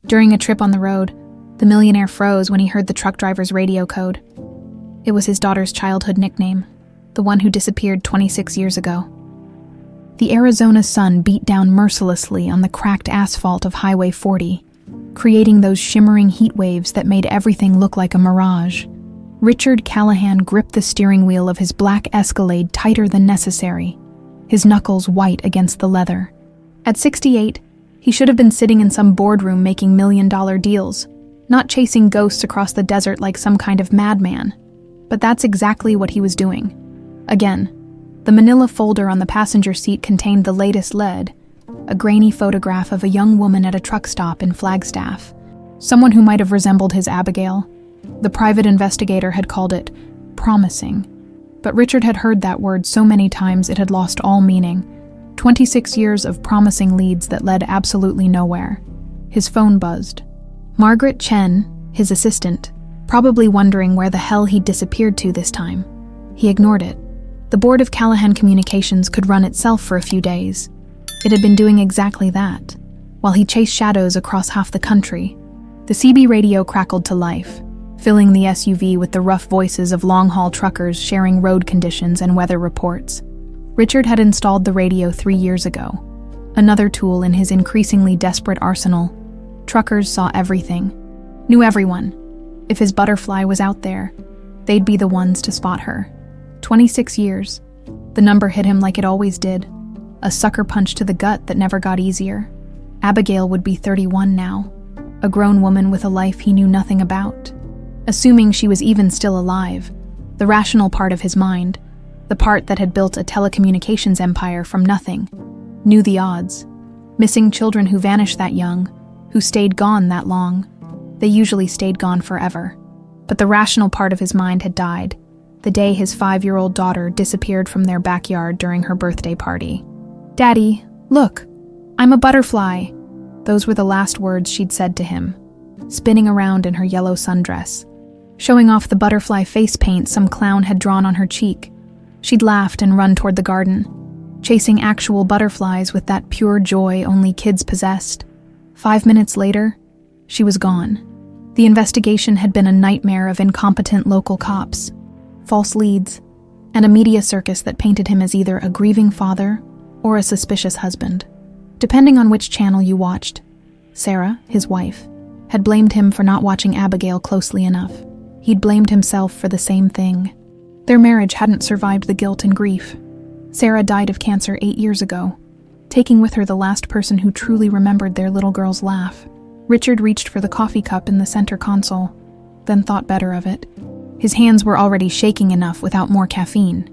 During a trip on the road, the millionaire froze when he heard the truck driver's radio code. It was his daughter's childhood nickname, the one who disappeared 26 years ago. The Arizona sun beat down mercilessly on the cracked asphalt of Highway 40, creating those shimmering heat waves that made everything look like a mirage. Richard Callahan gripped the steering wheel of his black Escalade tighter than necessary, his knuckles white against the leather. At 68, he should have been sitting in some boardroom making million-dollar deals, not chasing ghosts across the desert like some kind of madman. But that's exactly what he was doing. Again, the manila folder on the passenger seat contained the latest lead, a grainy photograph of a young woman at a truck stop in Flagstaff, someone who might have resembled his Abigail. The private investigator had called it promising, but Richard had heard that word so many times it had lost all meaning. 26 years of promising leads that led absolutely nowhere. His phone buzzed. Margaret Chen, his assistant, probably wondering where the hell he'd disappeared to this time. He ignored it. The board of Callahan Communications could run itself for a few days. It had been doing exactly that, while he chased shadows across half the country. The CB radio crackled to life, filling the SUV with the rough voices of long-haul truckers sharing road conditions and weather reports. Richard had installed the radio 3 years ago, another tool in his increasingly desperate arsenal. Truckers saw everything, knew everyone. If his butterfly was out there, they'd be the ones to spot her. 26 years. The number hit him like it always did, a sucker punch to the gut that never got easier. Abigail would be 31 now, a grown woman with a life he knew nothing about. Assuming she was even still alive, the rational part of his mind, the part that had built a telecommunications empire from nothing, knew the odds. Missing children who vanished that young, who stayed gone that long, they usually stayed gone forever. But the rational part of his mind had died the day his 5-year-old daughter disappeared from their backyard during her birthday party. "Daddy, look, I'm a butterfly." Those were the last words she'd said to him, spinning around in her yellow sundress, showing off the butterfly face paint some clown had drawn on her cheek. She'd laughed and run toward the garden, chasing actual butterflies with that pure joy only kids possessed. 5 minutes later, she was gone. The investigation had been a nightmare of incompetent local cops, false leads, and a media circus that painted him as either a grieving father or a suspicious husband. Depending on which channel you watched, Sarah, his wife, had blamed him for not watching Abigail closely enough. He'd blamed himself for the same thing. Their marriage hadn't survived the guilt and grief. Sarah died of cancer 8 years ago, taking with her the last person who truly remembered their little girl's laugh. Richard reached for the coffee cup in the center console, then thought better of it. His hands were already shaking enough without more caffeine.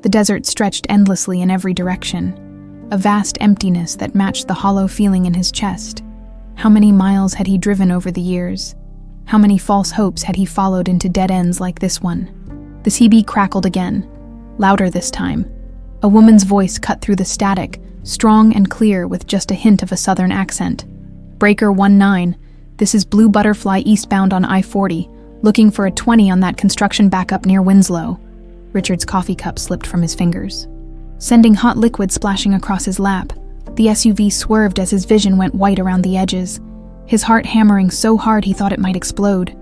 The desert stretched endlessly in every direction, a vast emptiness that matched the hollow feeling in his chest. How many miles had he driven over the years? How many false hopes had he followed into dead ends like this one? The CB crackled again, louder this time. A woman's voice cut through the static, strong and clear with just a hint of a southern accent. "Breaker 19, this is Blue Butterfly eastbound on I-40, looking for a 20 on that construction backup near Winslow." Richard's coffee cup slipped from his fingers, sending hot liquid splashing across his lap. The SUV swerved as his vision went white around the edges, his heart hammering so hard he thought it might explode.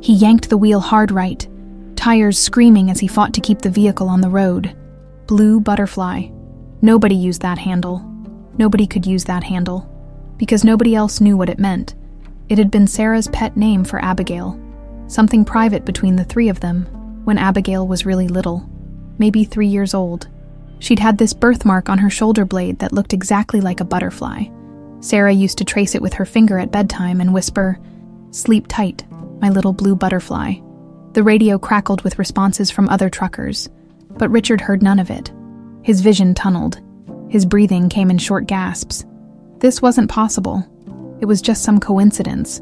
He yanked the wheel hard right, tires screaming as he fought to keep the vehicle on the road. Blue Butterfly. Nobody used that handle. Nobody could use that handle, because nobody else knew what it meant. It had been Sarah's pet name for Abigail, something private between the three of them, when Abigail was really little, maybe 3 years old. She'd had this birthmark on her shoulder blade that looked exactly like a butterfly. Sarah used to trace it with her finger at bedtime and whisper, "Sleep tight, my little blue butterfly." The radio crackled with responses from other truckers, but Richard heard none of it. His vision tunneled. His breathing came in short gasps. This wasn't possible. It was just some coincidence.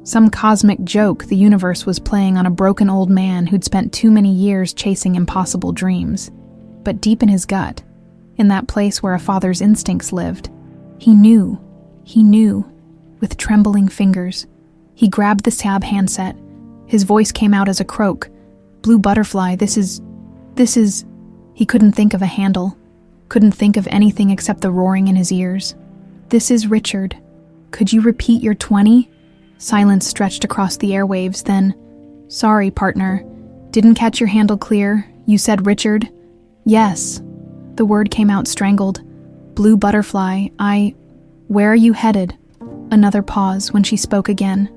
Some cosmic joke the universe was playing on a broken old man who'd spent too many years chasing impossible dreams. But deep in his gut, in that place where a father's instincts lived, he knew, with trembling fingers. He grabbed the tab handset. His voice came out as a croak. "Blue Butterfly, this is... He couldn't think of a handle, couldn't think of anything except the roaring in his ears. "This is Richard. Could you repeat your 20? Silence stretched across the airwaves, then, "Sorry, partner. Didn't catch your handle clear. You said Richard?" "Yes." The word came out strangled. "Blue butterfly, Where are you headed?" Another pause when she spoke again.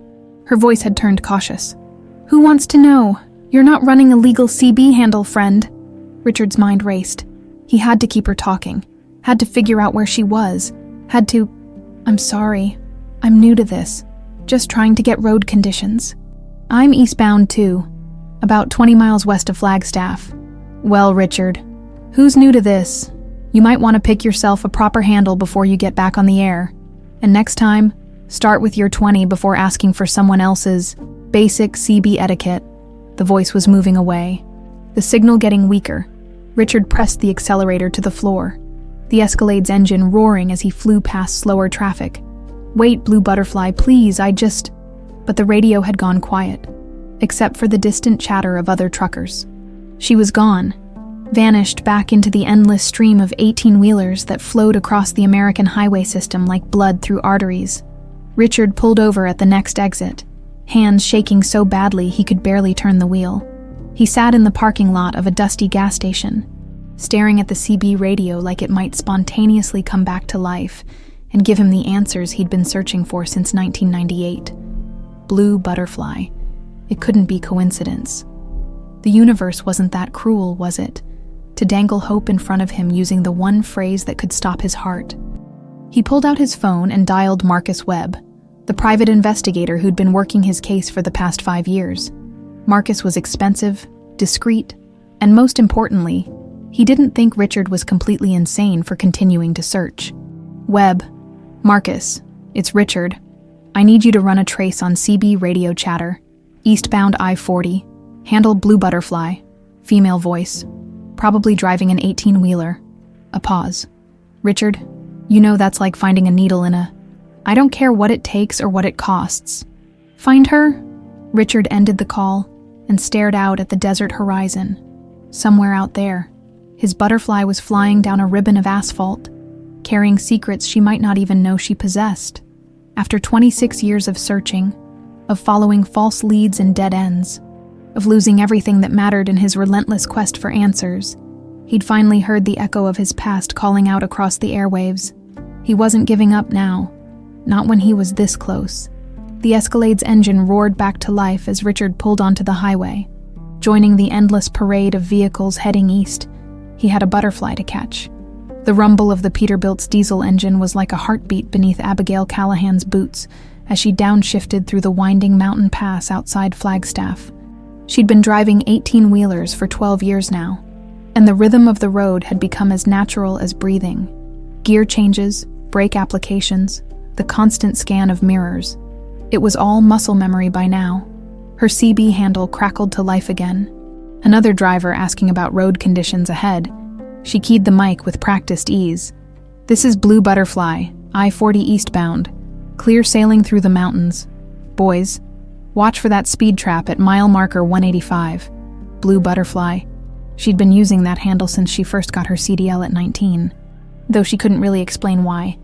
Her voice had turned cautious. "Who wants to know? You're not running a legal CB handle, friend." Richard's mind raced. He had to keep her talking. Had to figure out where she was. "I'm sorry. I'm new to this. Just trying to get road conditions. I'm eastbound too. About 20 miles west of Flagstaff." "Well, Richard, who's new to this? You might want to pick yourself a proper handle before you get back on the air. And next time, start with your 20 before asking for someone else's. Basic CB etiquette." The voice was moving away. The signal getting weaker. Richard pressed the accelerator to the floor, the Escalade's engine roaring as he flew past slower traffic. "Wait, Blue Butterfly, please, But the radio had gone quiet, except for the distant chatter of other truckers. She was gone, vanished back into the endless stream of 18-wheelers that flowed across the American highway system like blood through arteries. Richard pulled over at the next exit, hands shaking so badly he could barely turn the wheel. He sat in the parking lot of a dusty gas station, staring at the CB radio like it might spontaneously come back to life and give him the answers he'd been searching for since 1998. Blue butterfly. It couldn't be coincidence. The universe wasn't that cruel, was it? To dangle hope in front of him using the one phrase that could stop his heart. He pulled out his phone and dialed Marcus Webb, the private investigator who'd been working his case for the past 5 years. Marcus was expensive, discreet, and most importantly, he didn't think Richard was completely insane for continuing to search. "Webb, Marcus, it's Richard. I need you to run a trace on CB radio chatter. Eastbound I-40, handle Blue Butterfly, female voice, probably driving an 18-wheeler. A pause. "Richard, you know that's like finding a needle in a... I don't care what it takes or what it costs. Find her?" Richard ended the call and stared out at the desert horizon. Somewhere out there, his butterfly was flying down a ribbon of asphalt, carrying secrets she might not even know she possessed. After 26 years of searching, of following false leads and dead ends, of losing everything that mattered in his relentless quest for answers, he'd finally heard the echo of his past calling out across the airwaves. He wasn't giving up now, not when he was this close. The Escalade's engine roared back to life as Richard pulled onto the highway. Joining the endless parade of vehicles heading east, he had a butterfly to catch. The rumble of the Peterbilt's diesel engine was like a heartbeat beneath Abigail Callahan's boots as she downshifted through the winding mountain pass outside Flagstaff. She'd been driving 18-wheelers for 12 years now, and the rhythm of the road had become as natural as breathing. Gear changes, brake applications, the constant scan of mirrors. It was all muscle memory by now. Her CB handle crackled to life again. Another driver asking about road conditions ahead. She keyed the mic with practiced ease. "This is Blue Butterfly, I-40 eastbound. Clear sailing through the mountains. Boys, watch for that speed trap at mile marker 185. Blue Butterfly." She'd been using that handle since she first got her CDL at 19. Though she couldn't really explain why.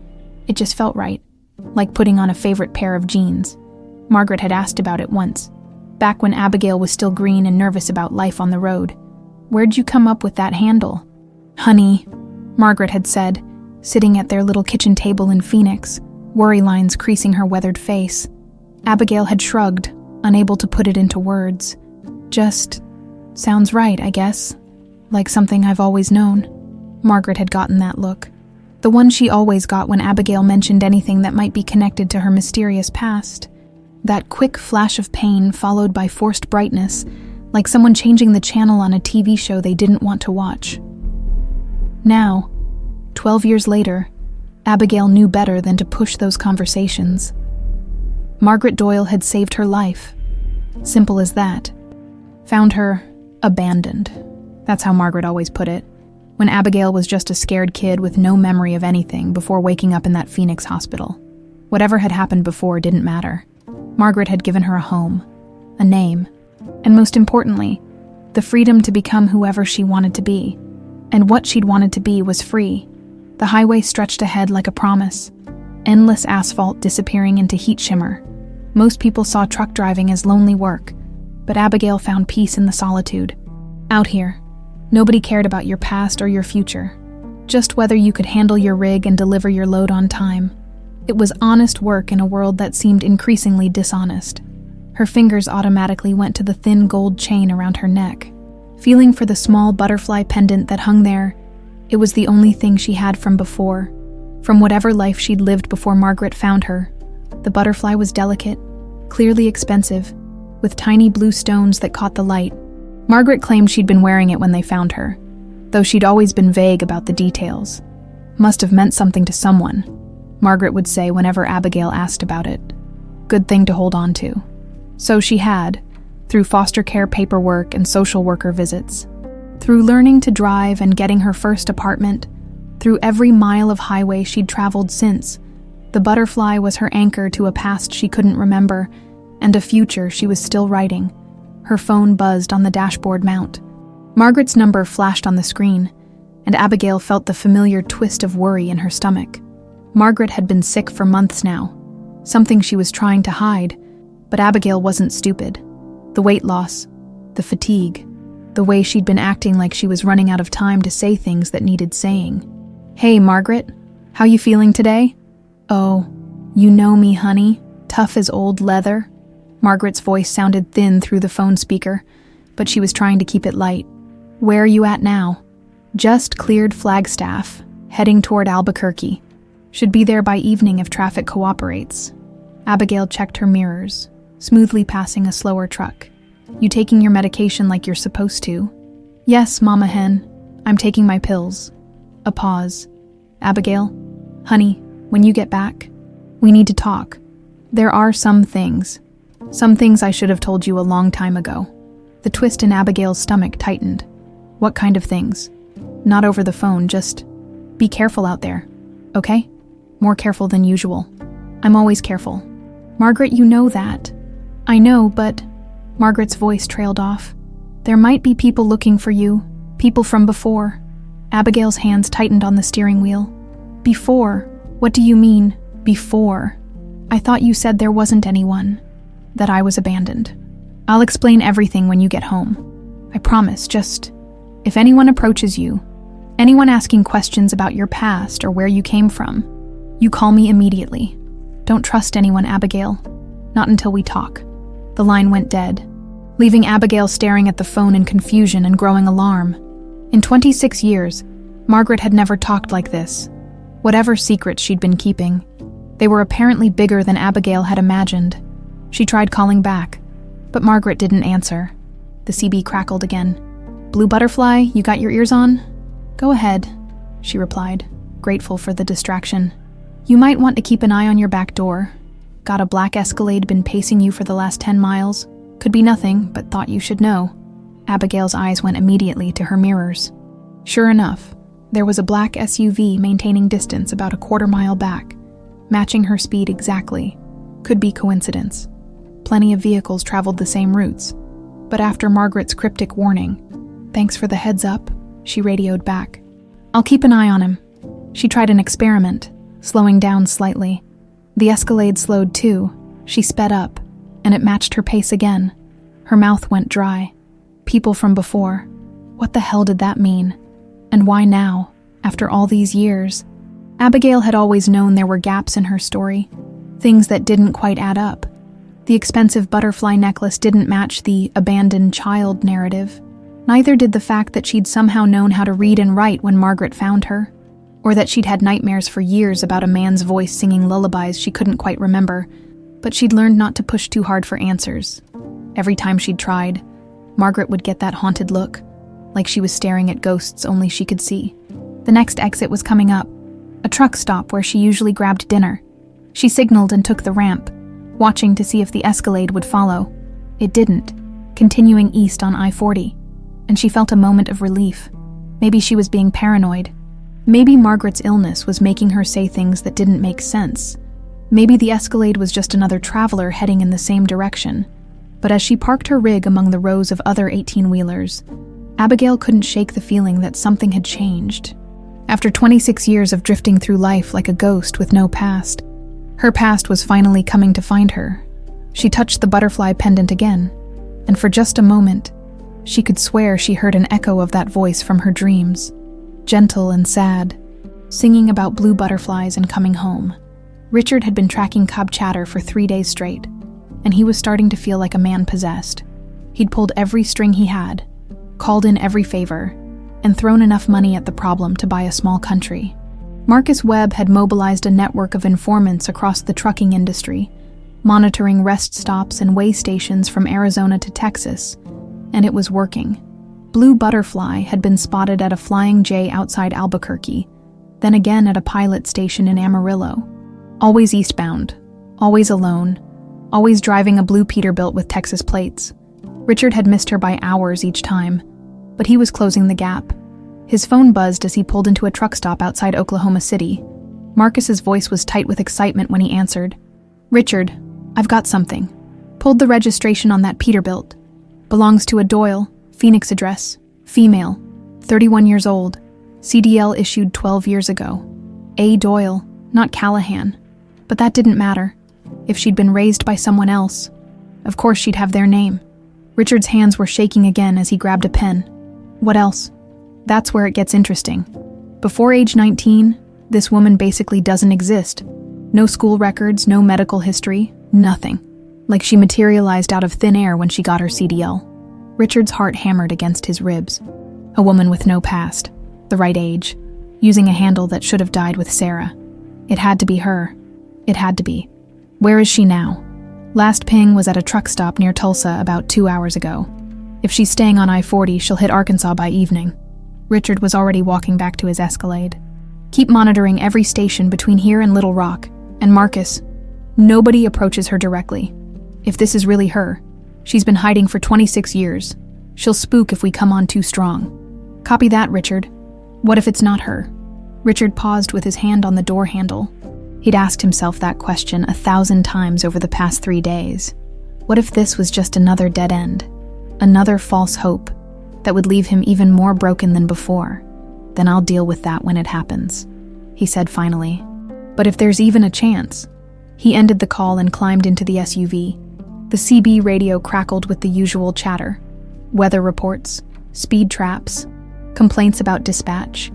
It just felt right. Like putting on a favorite pair of jeans. Margaret had asked about it once, back when Abigail was still green and nervous about life on the road. "Where'd you come up with that handle?" "Honey," Margaret had said, sitting at their little kitchen table in Phoenix, worry lines creasing her weathered face. Abigail had shrugged, unable to put it into words. "Just sounds right, I guess. Like something I've always known." Margaret had gotten that look. The one she always got when Abigail mentioned anything that might be connected to her mysterious past. That quick flash of pain followed by forced brightness, like someone changing the channel on a TV show they didn't want to watch. Now, 12 years later, Abigail knew better than to push those conversations. Margaret Doyle had saved her life. Simple as that. Found her abandoned. That's how Margaret always put it. When Abigail was just a scared kid with no memory of anything before waking up in that Phoenix hospital. Whatever had happened before didn't matter. Margaret had given her a home, a name, and most importantly, the freedom to become whoever she wanted to be. And what she'd wanted to be was free. The highway stretched ahead like a promise. Endless asphalt disappearing into heat shimmer. Most people saw truck driving as lonely work, but Abigail found peace in the solitude. Out here, nobody cared about your past or your future, just whether you could handle your rig and deliver your load on time. It was honest work in a world that seemed increasingly dishonest. Her fingers automatically went to the thin gold chain around her neck. Feeling for the small butterfly pendant that hung there, it was the only thing she had from before, from whatever life she'd lived before Margaret found her. The butterfly was delicate, clearly expensive, with tiny blue stones that caught the light. Margaret claimed she'd been wearing it when they found her, though she'd always been vague about the details. Must have meant something to someone, Margaret would say whenever Abigail asked about it. Good thing to hold on to. So she had, through foster care paperwork and social worker visits, through learning to drive and getting her first apartment, through every mile of highway she'd traveled since, the butterfly was her anchor to a past she couldn't remember and a future she was still writing. Her phone buzzed on the dashboard mount. Margaret's number flashed on the screen, and Abigail felt the familiar twist of worry in her stomach. Margaret had been sick for months now, something she was trying to hide, but Abigail wasn't stupid. The weight loss, the fatigue, the way she'd been acting like she was running out of time to say things that needed saying. "Hey, Margaret, how you feeling today?" "Oh, you know me, honey, tough as old leather." Margaret's voice sounded thin through the phone speaker, but she was trying to keep it light. "Where are you at now?" "Just cleared Flagstaff, heading toward Albuquerque. Should be there by evening if traffic cooperates." Abigail checked her mirrors, smoothly passing a slower truck. "You taking your medication like you're supposed to?" "Yes, Mama Hen. I'm taking my pills." A pause. "Abigail, honey, when you get back, we need to talk. There are some things I should have told you a long time ago." The twist in Abigail's stomach tightened. "What kind of things?" "Not over the phone, just be careful out there, okay? More careful than usual." "I'm always careful." "Margaret, you know that." "I know, but..." Margaret's voice trailed off. "There might be people looking for you, people from before." Abigail's hands tightened on the steering wheel. "Before? What do you mean, before? I thought you said there wasn't anyone, that I was abandoned." "I'll explain everything when you get home. I promise, just, if anyone approaches you, anyone asking questions about your past or where you came from, you call me immediately. Don't trust anyone, Abigail. Not until we talk." The line went dead, leaving Abigail staring at the phone in confusion and growing alarm. In 26 years, Margaret had never talked like this. Whatever secrets she'd been keeping, they were apparently bigger than Abigail had imagined. She tried calling back, but Margaret didn't answer. The CB crackled again. "Blue butterfly, you got your ears on?" "Go ahead," she replied, grateful for the distraction. "You might want to keep an eye on your back door. Got a black Escalade been pacing you for the last 10 miles? Could be nothing, but thought you should know." Abigail's eyes went immediately to her mirrors. Sure enough, there was a black SUV maintaining distance about a quarter-mile back, matching her speed exactly. Could be coincidence. Plenty of vehicles traveled the same routes. But after Margaret's cryptic warning, "Thanks for the heads up," she radioed back. "I'll keep an eye on him." She tried an experiment, slowing down slightly. The Escalade slowed too. She sped up, and it matched her pace again. Her mouth went dry. People from before. What the hell did that mean? And why now, after all these years? Abigail had always known there were gaps in her story, things that didn't quite add up. The expensive butterfly necklace didn't match the abandoned child narrative. Neither did the fact that she'd somehow known how to read and write when Margaret found her, or that she'd had nightmares for years about a man's voice singing lullabies she couldn't quite remember, but she'd learned not to push too hard for answers. Every time she'd tried, Margaret would get that haunted look, like she was staring at ghosts only she could see. The next exit was coming up, a truck stop where she usually grabbed dinner. She signaled and took the ramp, watching to see if the Escalade would follow. It didn't, continuing east on I-40, and she felt a moment of relief. Maybe she was being paranoid. Maybe Margaret's illness was making her say things that didn't make sense. Maybe the Escalade was just another traveler heading in the same direction. But as she parked her rig among the rows of other 18-wheelers, Abigail couldn't shake the feeling that something had changed. After 26 years of drifting through life like a ghost with no past, her past was finally coming to find her, She touched the butterfly pendant again, and for just a moment, she could swear she heard an echo of that voice from her dreams, gentle and sad, singing about blue butterflies and coming home. Richard had been tracking cub chatter for 3 days straight, and he was starting to feel like a man possessed. He'd pulled every string he had, called in every favor, and thrown enough money at the problem to buy a small country. Marcus Webb had mobilized a network of informants across the trucking industry, monitoring rest stops and way stations from Arizona to Texas, and it was working. Blue Butterfly had been spotted at a Flying J outside Albuquerque, then again at a pilot station in Amarillo. Always eastbound, always alone, always driving a blue Peterbilt with Texas plates. Richard had missed her by hours each time, but he was closing the gap. His phone buzzed as he pulled into a truck stop outside Oklahoma City. Marcus's voice was tight with excitement when he answered. "Richard, I've got something. Pulled the registration on that Peterbilt. Belongs to a Doyle, Phoenix address, female, 31 years old, CDL issued 12 years ago. A. Doyle, not Callahan. But that didn't matter. If she'd been raised by someone else, of course she'd have their name." Richard's hands were shaking again as he grabbed a pen. "What else?" "That's where it gets interesting. Before age 19, this woman basically doesn't exist. No school records, no medical history, nothing. Like she materialized out of thin air when she got her CDL. Richard's heart hammered against his ribs. A woman with no past, the right age, using a handle that should have died with Sarah. It had to be her. It had to be. Where is she now? Last ping was at a truck stop near Tulsa about 2 hours ago. If she's staying on I-40, she'll hit Arkansas by evening." Richard was already walking back to his Escalade. "Keep monitoring every station between here and Little Rock. And Marcus, nobody approaches her directly. If this is really her, she's been hiding for 26 years. She'll spook if we come on too strong." "Copy that, Richard. What if it's not her?" Richard paused with his hand on the door handle. He'd asked himself that question 1,000 times over the past 3 days. What if this was just another dead end? Another false hope that would leave him even more broken than before? "Then I'll deal with that when it happens," he said finally. "But if there's even a chance..." He ended the call and climbed into the SUV. The CB radio crackled with the usual chatter. Weather reports, speed traps, complaints about dispatch.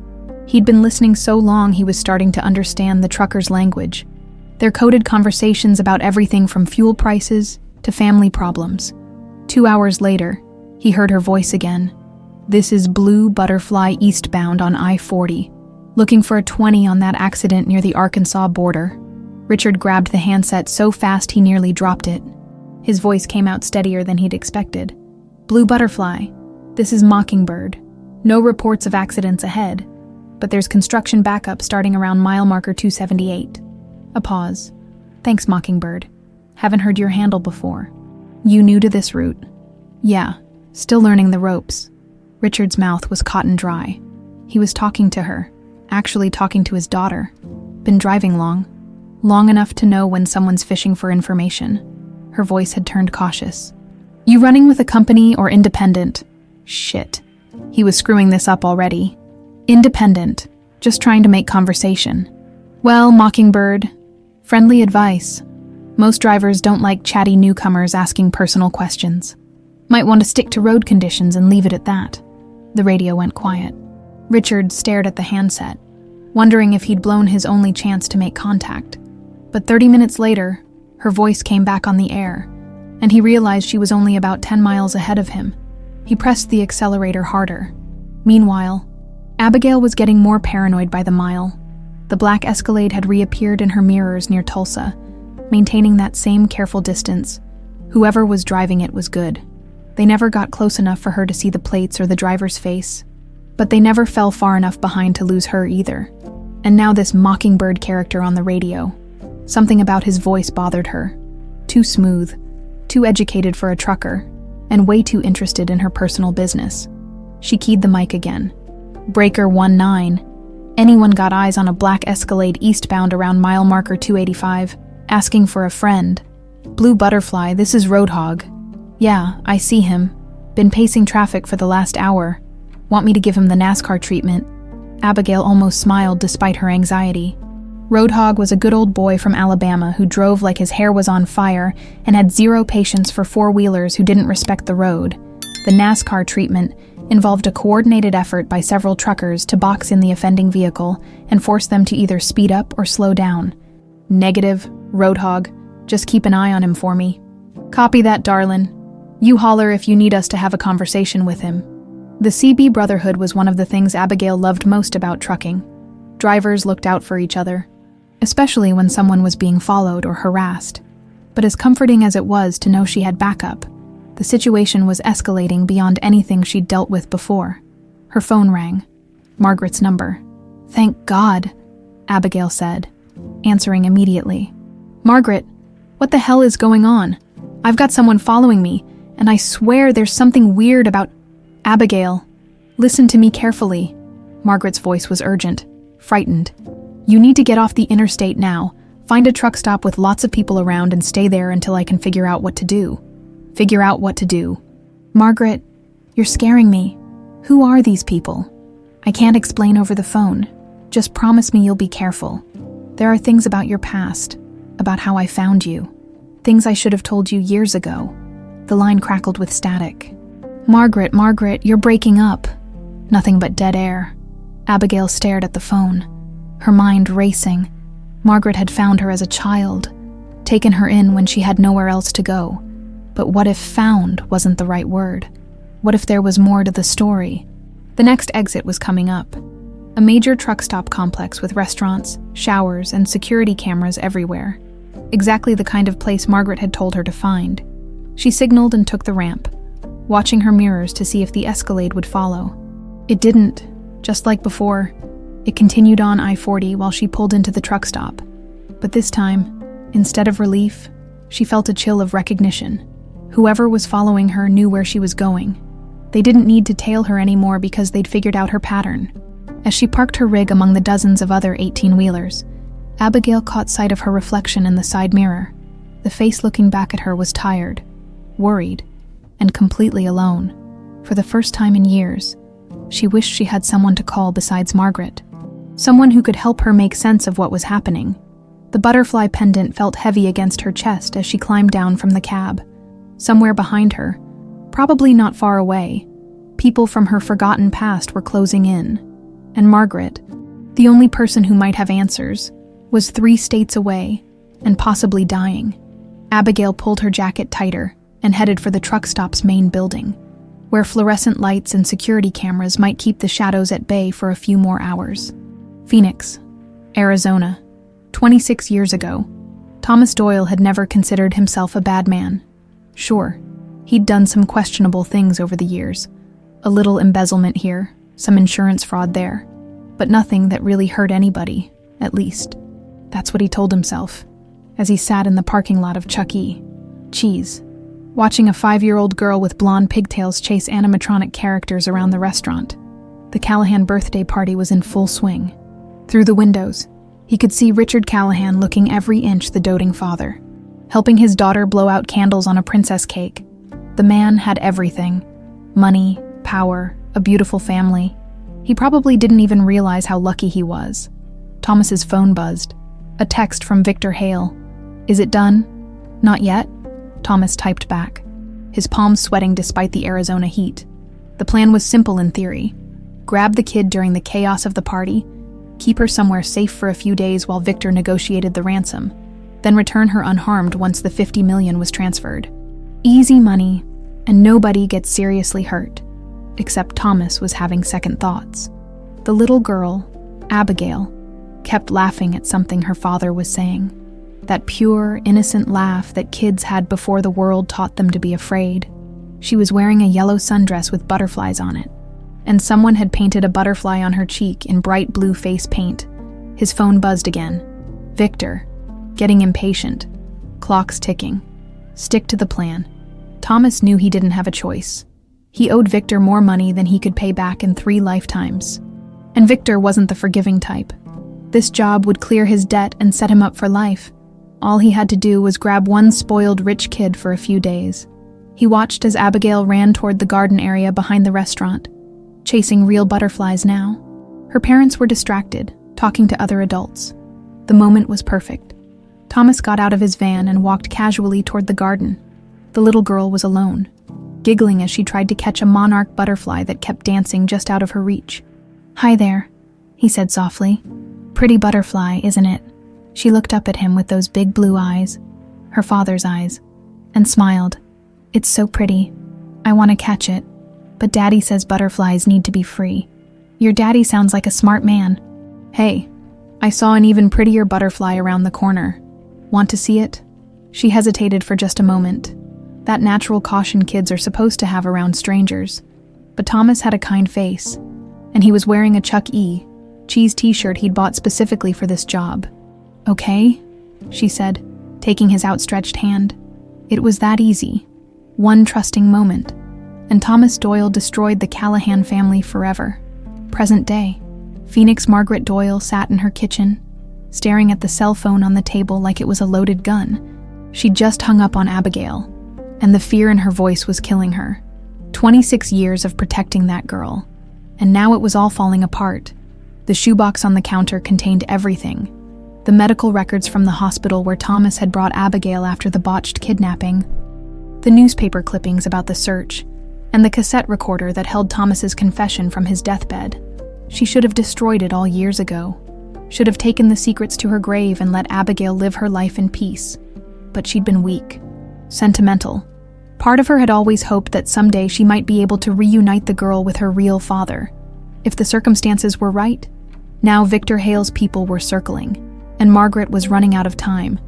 He'd been listening so long he was starting to understand the truckers' language. Their coded conversations about everything from fuel prices to family problems. 2 hours later, he heard her voice again. "This is Blue Butterfly eastbound on I-40. Looking for a 20 on that accident near the Arkansas border." Richard grabbed the handset so fast he nearly dropped it. His voice came out steadier than he'd expected. "Blue Butterfly, this is Mockingbird. No reports of accidents ahead, but there's construction backup starting around mile marker 278. A pause. "Thanks, Mockingbird. Haven't heard your handle before. You new to this route?" "Yeah, still learning the ropes." Richard's mouth was cotton dry. He was talking to her, actually talking to his daughter. "Been driving long? Long enough to know when someone's fishing for information." Her voice had turned cautious. "You running with a company or independent?" Shit. He was screwing this up already. "Independent. Just trying to make conversation." "Well, Mockingbird, friendly advice. Most drivers don't like chatty newcomers asking personal questions. Might want to stick to road conditions and leave it at that." The radio went quiet. Richard stared at the handset, wondering if he'd blown his only chance to make contact. But 30 minutes later, her voice came back on the air, and he realized she was only about 10 miles ahead of him. He pressed the accelerator harder. Meanwhile, Abigail was getting more paranoid by the mile. The black Escalade had reappeared in her mirrors near Tulsa, maintaining that same careful distance. Whoever was driving it was good. They never got close enough for her to see the plates or the driver's face, but they never fell far enough behind to lose her either. And now this Mockingbird character on the radio. Something about his voice bothered her. Too smooth, too educated for a trucker, and way too interested in her personal business. She keyed the mic again. "Breaker 19. Anyone got eyes on a black Escalade eastbound around mile marker 285, asking for a friend. Blue Butterfly, this is Roadhog. Yeah, I see him. Been pacing traffic for the last hour. Want me to give him the NASCAR treatment?" Abigail almost smiled despite her anxiety. Roadhog was a good old boy from Alabama who drove like his hair was on fire and had zero patience for four-wheelers who didn't respect the road. The NASCAR treatment involved a coordinated effort by several truckers to box in the offending vehicle and force them to either speed up or slow down. Negative, Roadhog. Just keep an eye on him for me. Copy that, darlin'. You holler if you need us to have a conversation with him. The CB Brotherhood was one of the things Abigail loved most about trucking. Drivers looked out for each other, especially when someone was being followed or harassed. But as comforting as it was to know she had backup, the situation was escalating beyond anything she'd dealt with before. Her phone rang. Margaret's number. "Thank God," Abigail said, answering immediately. "Margaret, what the hell is going on? I've got someone following me, and I swear there's something weird about—" "Abigail, listen to me carefully." Margaret's voice was urgent, frightened. "You need to get off the interstate now. Find a truck stop with lots of people around and stay there until I can figure out what to do." "Figure out what to do?" "Margaret, you're scaring me. Who are these people?" "I can't explain over the phone. Just promise me you'll be careful. There are things about your past, about how I found you. Things I should have told you years ago." The line crackled with static. Margaret, you're breaking up." Nothing but dead air. Abigail stared at the phone, her mind racing. Margaret had found her as a child, taken her in when she had nowhere else to go. But what if "found" wasn't the right word? What if there was more to the story? The next exit was coming up. A major truck stop complex with restaurants, showers, and security cameras everywhere. Exactly the kind of place Margaret had told her to find. She signaled and took the ramp, watching her mirrors to see if the Escalade would follow. It didn't. Just like before, it continued on I-40 while she pulled into the truck stop. But this time, instead of relief, she felt a chill of recognition. Whoever was following her knew where she was going. They didn't need to tail her anymore because they'd figured out her pattern. As she parked her rig among the dozens of other 18-wheelers, Abigail caught sight of her reflection in the side mirror. The face looking back at her was tired, worried, and completely alone. For the first time in years, she wished she had someone to call besides Margaret. Someone who could help her make sense of what was happening. The butterfly pendant felt heavy against her chest as she climbed down from the cab. Somewhere behind her, probably not far away, people from her forgotten past were closing in. And Margaret, the only person who might have answers, was 3 states away and possibly dying. Abigail pulled her jacket tighter and headed for the truck stop's main building, where fluorescent lights and security cameras might keep the shadows at bay for a few more hours. Phoenix, Arizona. 26 years ago, Thomas Doyle had never considered himself a bad man. Sure, he'd done some questionable things over the years. A little embezzlement here, some insurance fraud there, but nothing that really hurt anybody, at least. That's what he told himself, as he sat in the parking lot of Chuck E. Cheese, watching a 5-year-old girl with blonde pigtails chase animatronic characters around the restaurant. The Callahan birthday party was in full swing. Through the windows, he could see Richard Callahan looking every inch the doting father, helping his daughter blow out candles on a princess cake. The man had everything: money, power, a beautiful family. He probably didn't even realize how lucky he was. Thomas's phone buzzed. A text from Victor Hale. "Is it done?" "Not yet," Thomas typed back, his palms sweating despite the Arizona heat. The plan was simple in theory. Grab the kid during the chaos of the party, keep her somewhere safe for a few days while Victor negotiated the ransom, then return her unharmed once the $50 million was transferred. Easy money, and nobody gets seriously hurt. Except Thomas was having second thoughts. The little girl, Abigail, kept laughing at something her father was saying. That pure, innocent laugh that kids had before the world taught them to be afraid. She was wearing a yellow sundress with butterflies on it, and someone had painted a butterfly on her cheek in bright blue face paint. His phone buzzed again. Victor, getting impatient. Clocks ticking. Stick to the plan. Thomas knew he didn't have a choice. He owed Victor more money than he could pay back in 3 lifetimes. And Victor wasn't the forgiving type. This job would clear his debt and set him up for life. All he had to do was grab one spoiled rich kid for a few days. He watched as Abigail ran toward the garden area behind the restaurant, chasing real butterflies now. Her parents were distracted, talking to other adults. The moment was perfect. Thomas got out of his van and walked casually toward the garden. The little girl was alone, giggling as she tried to catch a monarch butterfly that kept dancing just out of her reach. "Hi there," he said softly. "Pretty butterfly, isn't it?" She looked up at him with those big blue eyes, her father's eyes, and smiled. "It's so pretty. I want to catch it, but Daddy says butterflies need to be free." "Your daddy sounds like a smart man." "Hey, I saw an even prettier butterfly around the corner. Want to see it?" She hesitated for just a moment. That natural caution kids are supposed to have around strangers. But Thomas had a kind face, and he was wearing a Chuck E. Cheese t-shirt he'd bought specifically for this job. "Okay," she said, taking his outstretched hand. It was that easy. One trusting moment, and Thomas Doyle destroyed the Callahan family forever. Present day, Phoenix Margaret Doyle sat in her kitchen, staring at the cell phone on the table like it was a loaded gun. She'd just hung up on Abigail, and the fear in her voice was killing her. 26 years of protecting that girl, and now it was all falling apart. The shoebox on the counter contained everything. The medical records from the hospital where Thomas had brought Abigail after the botched kidnapping, the newspaper clippings about the search, and the cassette recorder that held Thomas's confession from his deathbed. She should have destroyed it all years ago, should have taken the secrets to her grave and let Abigail live her life in peace. But she'd been weak, sentimental. Part of her had always hoped that someday she might be able to reunite the girl with her real father. If the circumstances were right, now Victor Hale's people were circling, and Margaret was running out of time.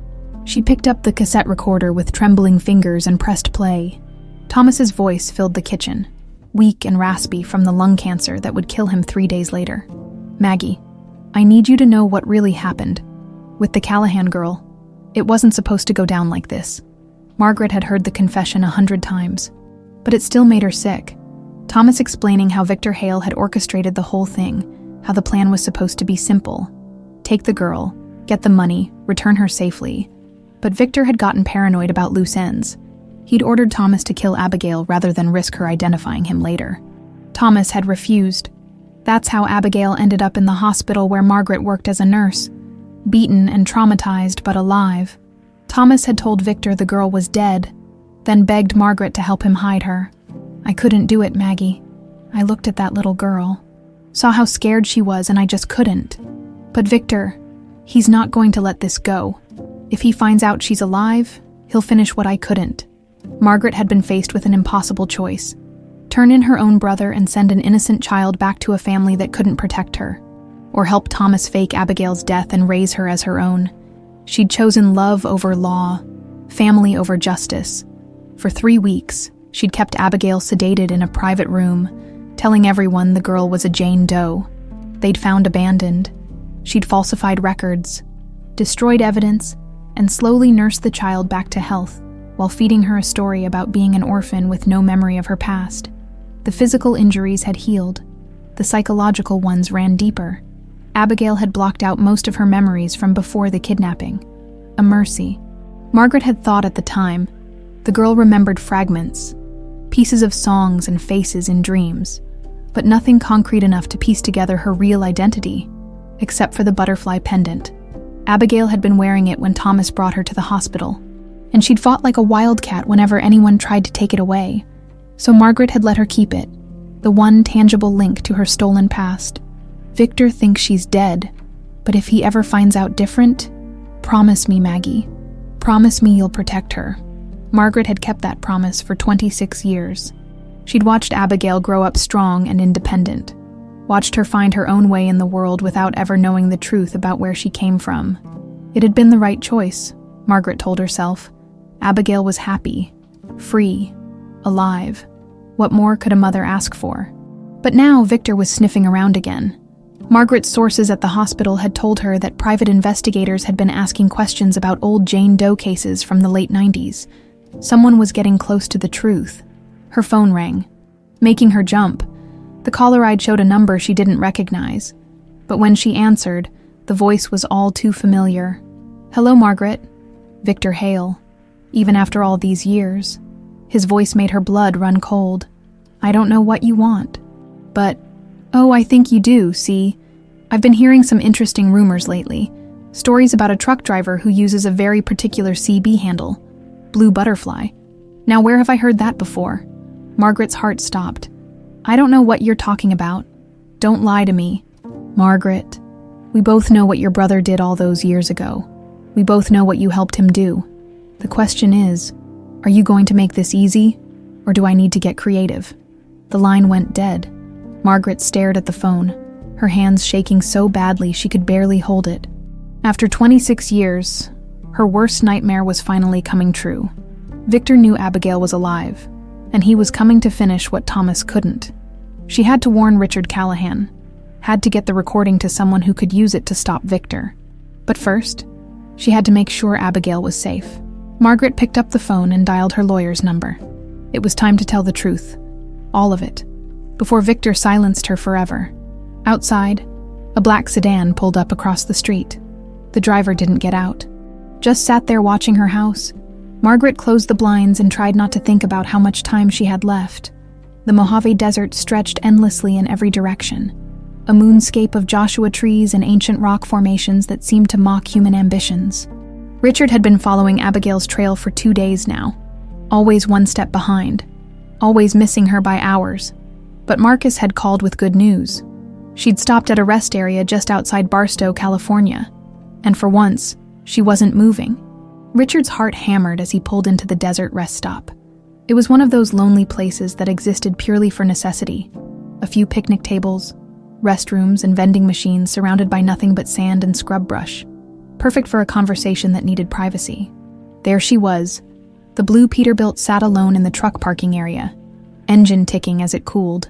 She picked up the cassette recorder with trembling fingers and pressed play. Thomas's voice filled the kitchen, weak and raspy from the lung cancer that would kill him 3 days later. "Maggie, I need you to know what really happened. With the Callahan girl, it wasn't supposed to go down like this." Margaret had heard the confession 100 times, but it still made her sick. Thomas explaining how Victor Hale had orchestrated the whole thing, how the plan was supposed to be simple. Take the girl, get the money, return her safely. But Victor had gotten paranoid about loose ends. He'd ordered Thomas to kill Abigail rather than risk her identifying him later. Thomas had refused. That's how Abigail ended up in the hospital where Margaret worked as a nurse, beaten and traumatized but alive. Thomas had told Victor the girl was dead, then begged Margaret to help him hide her. "I couldn't do it, Maggie. I looked at that little girl, saw how scared she was, and I just couldn't. But Victor, he's not going to let this go. If he finds out she's alive, he'll finish what I couldn't." Margaret had been faced with an impossible choice: turn in her own brother and send an innocent child back to a family that couldn't protect her, or help Thomas fake Abigail's death and raise her as her own. She'd chosen love over law, family over justice. For 3 weeks, she'd kept Abigail sedated in a private room, telling everyone the girl was a Jane Doe they'd found abandoned. She'd falsified records, destroyed evidence, and slowly nursed the child back to health, while feeding her a story about being an orphan with no memory of her past. The physical injuries had healed. The psychological ones ran deeper. Abigail had blocked out most of her memories from before the kidnapping. A mercy. Margaret had thought at the time. The girl remembered fragments, pieces of songs and faces in dreams, but nothing concrete enough to piece together her real identity, except for the butterfly pendant. Abigail had been wearing it when Thomas brought her to the hospital, and she'd fought like a wildcat whenever anyone tried to take it away. So Margaret had let her keep it, the one tangible link to her stolen past. Victor thinks she's dead, but if he ever finds out different, promise me, Maggie. Promise me you'll protect her. Margaret had kept that promise for 26 years. She'd watched Abigail grow up strong and independent, watched her find her own way in the world without ever knowing the truth about where she came from. It had been the right choice, Margaret told herself. Abigail was happy, free, alive. What more could a mother ask for? But now Victor was sniffing around again. Margaret's sources at the hospital had told her that private investigators had been asking questions about old Jane Doe cases from the late 90s. Someone was getting close to the truth. Her phone rang, making her jump. The caller ID showed a number she didn't recognize, but when she answered, the voice was all too familiar. "Hello, Margaret." Victor Hale. Even after all these years, his voice made her blood run cold. "I don't know what you want, but, oh, I think you do, see. I've been hearing some interesting rumors lately. Stories about a truck driver who uses a very particular CB handle, blue butterfly. Now, where have I heard that before? Margaret's heart stopped. I don't know what you're talking about. Don't lie to me. Margaret, we both know what your brother did all those years ago. We both know what you helped him do. The question is, are you going to make this easy, or do I need to get creative? The line went dead. Margaret stared at the phone, her hands shaking so badly she could barely hold it. After 26 years, her worst nightmare was finally coming true. Victor knew Abigail was alive, and he was coming to finish what Thomas couldn't. She had to warn Richard Callahan, had to get the recording to someone who could use it to stop Victor. But first, she had to make sure Abigail was safe. Margaret picked up the phone and dialed her lawyer's number. It was time to tell the truth. All of it. Before Victor silenced her forever. Outside, a black sedan pulled up across the street. The driver didn't get out. Just sat there watching her house. Margaret closed the blinds and tried not to think about how much time she had left. The Mojave Desert stretched endlessly in every direction. A moonscape of Joshua trees and ancient rock formations that seemed to mock human ambitions. Richard had been following Abigail's trail for 2 days now. Always one step behind. Always missing her by hours. But Marcus had called with good news. She'd stopped at a rest area just outside Barstow, California. And for once, she wasn't moving. Richard's heart hammered as he pulled into the desert rest stop. It was one of those lonely places that existed purely for necessity. A few picnic tables, restrooms, and vending machines surrounded by nothing but sand and scrub brush. Perfect for a conversation that needed privacy. There she was. The blue Peterbilt sat alone in the truck parking area, engine ticking as it cooled.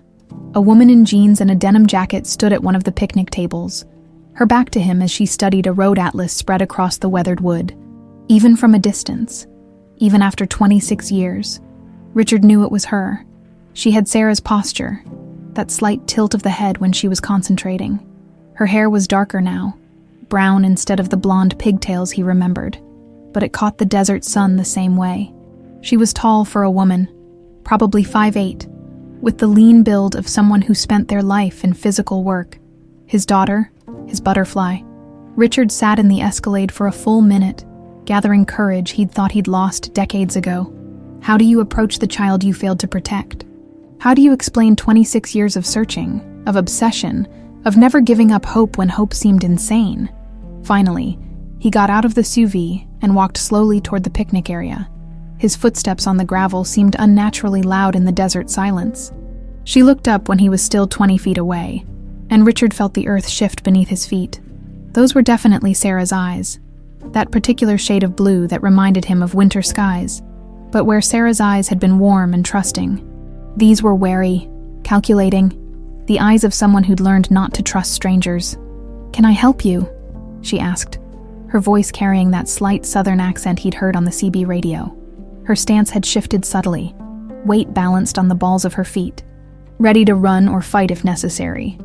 A woman in jeans and a denim jacket stood at one of the picnic tables, her back to him as she studied a road atlas spread across the weathered wood. Even from a distance, even after 26 years, Richard knew it was her. She had Sarah's posture, that slight tilt of the head when she was concentrating. Her hair was darker now, brown instead of the blonde pigtails he remembered, but it caught the desert sun the same way. She was tall for a woman, probably 5'8", with the lean build of someone who spent their life in physical work. His daughter, his butterfly. Richard sat in the Escalade for a full minute, gathering courage he'd thought he'd lost decades ago. How do you approach the child you failed to protect? How do you explain 26 years of searching, of obsession, of never giving up hope when hope seemed insane? Finally, he got out of the SUV and walked slowly toward the picnic area. His footsteps on the gravel seemed unnaturally loud in the desert silence. She looked up when he was still 20 feet away, and Richard felt the earth shift beneath his feet. Those were definitely Sarah's eyes, that particular shade of blue that reminded him of winter skies, but where Sarah's eyes had been warm and trusting. These were wary, calculating, the eyes of someone who'd learned not to trust strangers. "Can I help you?" she asked, her voice carrying that slight southern accent he'd heard on the CB radio. Her stance had shifted subtly, weight balanced on the balls of her feet, ready to run or fight if necessary.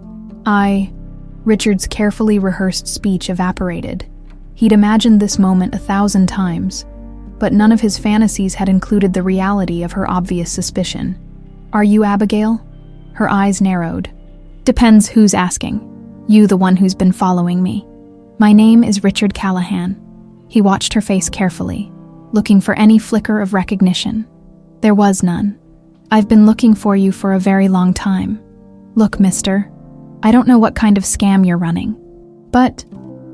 Richard's carefully rehearsed speech evaporated. He'd imagined this moment 1,000 times, but none of his fantasies had included the reality of her obvious suspicion. "Are you Abigail?" Her eyes narrowed. "Depends who's asking. You, the one who's been following me." "My name is Richard Callahan." He watched her face carefully, looking for any flicker of recognition. There was none. "I've been looking for you for a very long time. Look, mister, I don't know what kind of scam you're running, but